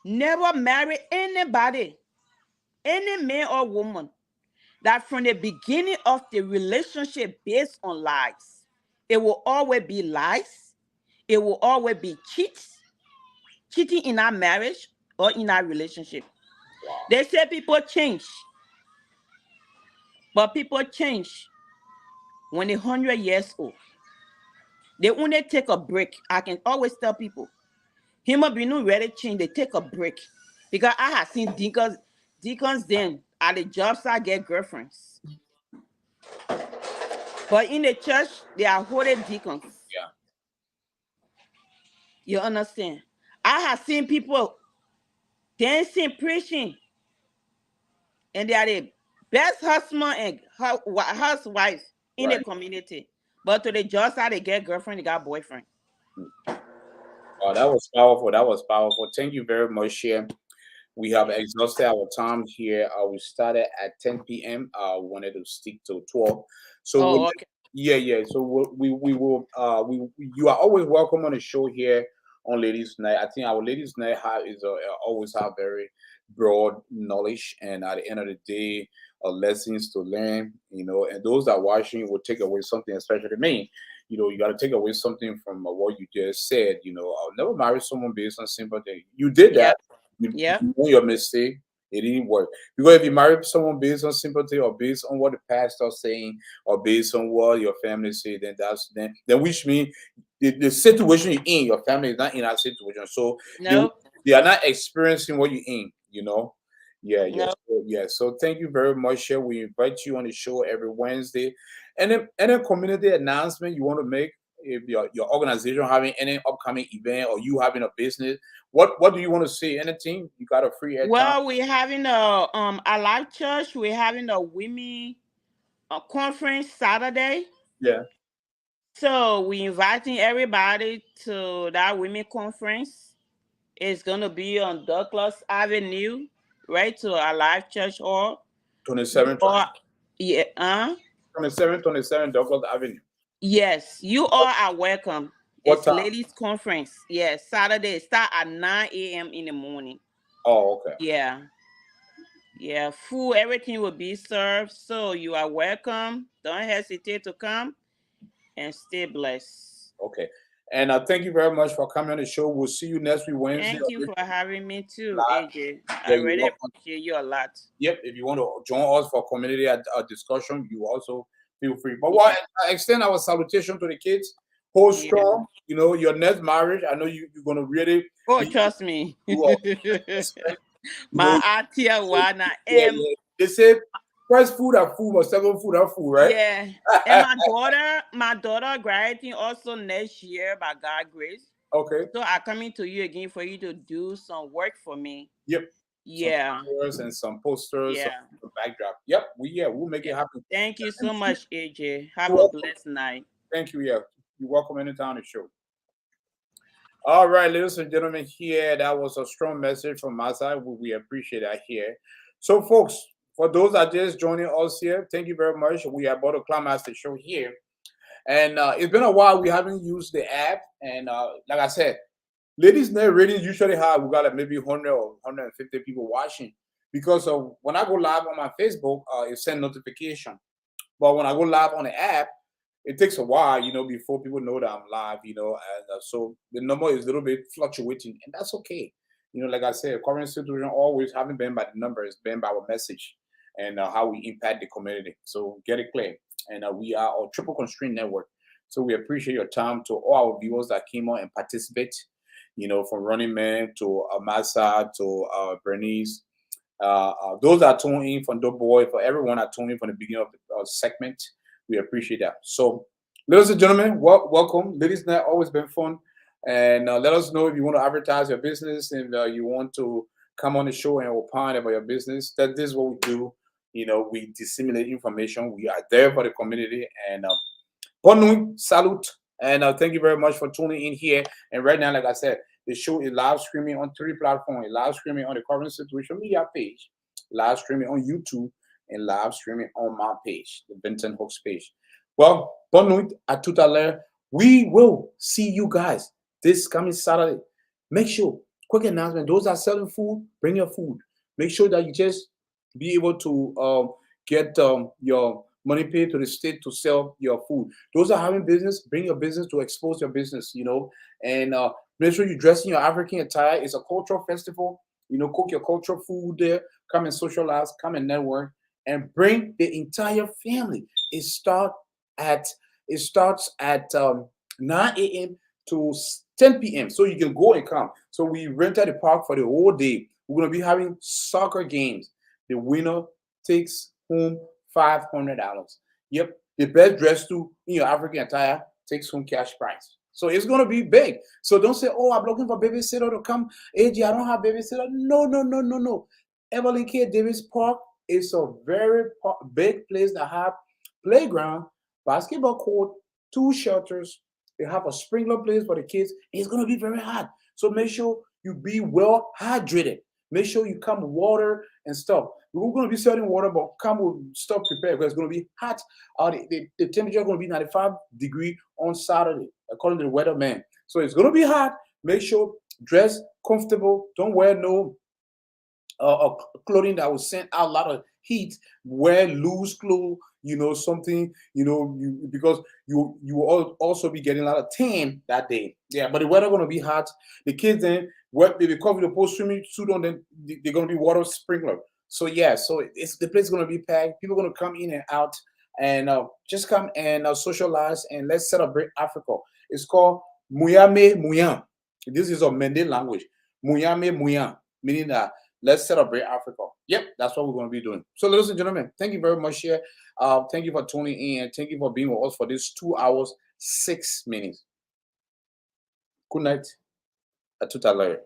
Never marry anybody, any man or woman, that from the beginning of the relationship based on lies. It will always be lies. It will always be cheating in our marriage or in our relationship. Wow. They say people change, but people change when they're 100 years old. They only take a break. I can always tell people, human being not ready to change, they take a break. Because I have seen deacons then at the job site get girlfriends. But in the church, they are holy deacons. Yeah. You understand? I have seen people dancing, preaching, and they are the best husband and housewife in the community. But to the job site, they get girlfriend, they got boyfriend. Oh, that was powerful. That was powerful. Thank you very much, Shea. We have exhausted our time here. We started at 10 p.m. We wanted to stick to 12. So okay. Yeah. So we will. You are always welcome on the show here on Ladies Night. I think our Ladies Night always have very broad knowledge, and at the end of the day, lessons to learn. You know, and those that are watching will take away something, especially me. You know, you got to take away something from what you just said. You know, I'll never marry someone based on sympathy. You did that. You know your mistake. It didn't work. Because if you marry someone based on sympathy or based on what the pastor's saying or based on what your family say, then which means the situation you're in, your family is not in that situation. So they, Nope. they are not experiencing what you're in, Yeah, yes. Nope. So thank you very much. Here we invite you on the show every Wednesday. And then any community announcement you want to make, if your organization having any upcoming event or you having a business, what do you want to say? Anything? You got a free airtime? Well, we're having a live church. We're having a women conference Saturday. Yeah. So we're inviting everybody to that women conference. It's gonna be on Douglas Avenue, right to our live church hall. 27, Or yeah, 27 Douglas Avenue. yes, you all are welcome. What It's time? ladies conference. Yes, Saturday start at 9 a.m. in the morning. Oh, okay. Yeah. Yeah, food, everything will be served. So you are welcome. Don't hesitate to come and stay blessed. Okay. And thank you very much for coming on the show. We'll see you next week, Wednesday. Thank you for having me too, Live. AJ. Yeah, I you're really welcome. appreciate you a lot. Yep. If you want to join us for community discussion, you also feel free. But what I extend our salutation to the kids. Hold Yeah. strong. Your next marriage. I know you're gonna really. Oh, trust me. You are respect, My auntie Wana yeah. They say first food are food, but second food are food, right? yeah. And my daughter graduating also next year by God's grace. Okay. So I'm coming to you again for you to do some work for me. Yep. Yeah. Some pictures and some posters, Yeah. some backdrop. Yep. We'll make it happen. Thank you so much, AJ. Have You're a welcome. blessed night. Thank you. Yeah. You're welcome anytime on the show. All right, ladies and gentlemen, here that was a strong message from my side. We appreciate that here. So, folks, for those that just joining us here, thank you very much. We are about to climax the show here, and it's been a while. We haven't used the app, and like I said, ladies' night rating usually high. We got like maybe 100 or 150 people watching because of when I go live on my Facebook, it sends notification. But when I go live on the app, it takes a while, before people know that I'm live, and so the number is a little bit fluctuating, and that's okay. Like I said, current situation always haven't been by the number, it's been by our message and how we impact the community. So get it clear. And we are a Triple Constraint Network. So we appreciate your time to all our viewers that came on and participate, from Running Man to Masa to Bernice. Those that tune in from Dope Boy, for everyone that tuned in from the beginning of the segment, we appreciate that. So, ladies and gentlemen, welcome. Ladies night always been fun, and let us know if you want to advertise your business and you want to come on the show and opine about your business. That this is what we do. We disseminate information. We are there for the community. And bonne nuit, salute, and thank you very much for tuning in here. And right now, like I said, the show is live streaming on 3 platforms. Live streaming on the Current Situation Media page, live streaming on YouTube, and live streaming on my page, the Benton Hooks page. Well, bonne nuit à tout à l'heure. We will see you guys this coming Saturday. Make sure, quick announcement, those that are selling food, bring your food. Make sure that you just be able to get your money paid to the state to sell your food. Those that are having business, bring your business to expose your business, and make sure you dress in your African attire. It's a cultural festival. Cook your cultural food there. Come and socialize, come and network, and bring the entire family. It starts at 9 a.m. to 10 p.m. So you can go and come. So we rented the park for the whole day. We're gonna be having soccer games. The winner takes home $500. Yep, the best dressed in your African attire takes home cash prize. So it's gonna be big. So don't say, "Oh, I'm looking for babysitter to come." AJ, I don't have babysitter. No. Evelyn K. Davis Park is a very big place that have playground, basketball court, 2 shelters. They have a sprinkler place for the kids. It's gonna be very hot. So make sure you be well hydrated. Make sure you come with water and stuff. We're going to be selling water, but come with stuff prepared because it's going to be hot. The temperature is going to be 95 degrees on Saturday, according to the weatherman. So it's going to be hot. Make sure dress comfortable. Don't wear no clothing that will send out a lot of heat, wear loose clothes, something, because you will also be getting a lot of tan that day. Yeah, but the weather gonna be hot. The kids then, because they put swimming suit on, then they're gonna be water sprinkler. So yeah, so the place is gonna be packed. People gonna come in and out, and just come and socialize, and let's celebrate Africa. It's called Muyame Muyan. This is a Mende language. Muyame Muyan, meaning that let's celebrate Africa. Yep, that's what we're going to be doing. So, ladies and gentlemen, thank you very much here. Thank you for tuning in. Thank you for being with us for this 2 hours, 6 minutes. Good night. À tout à l'heure.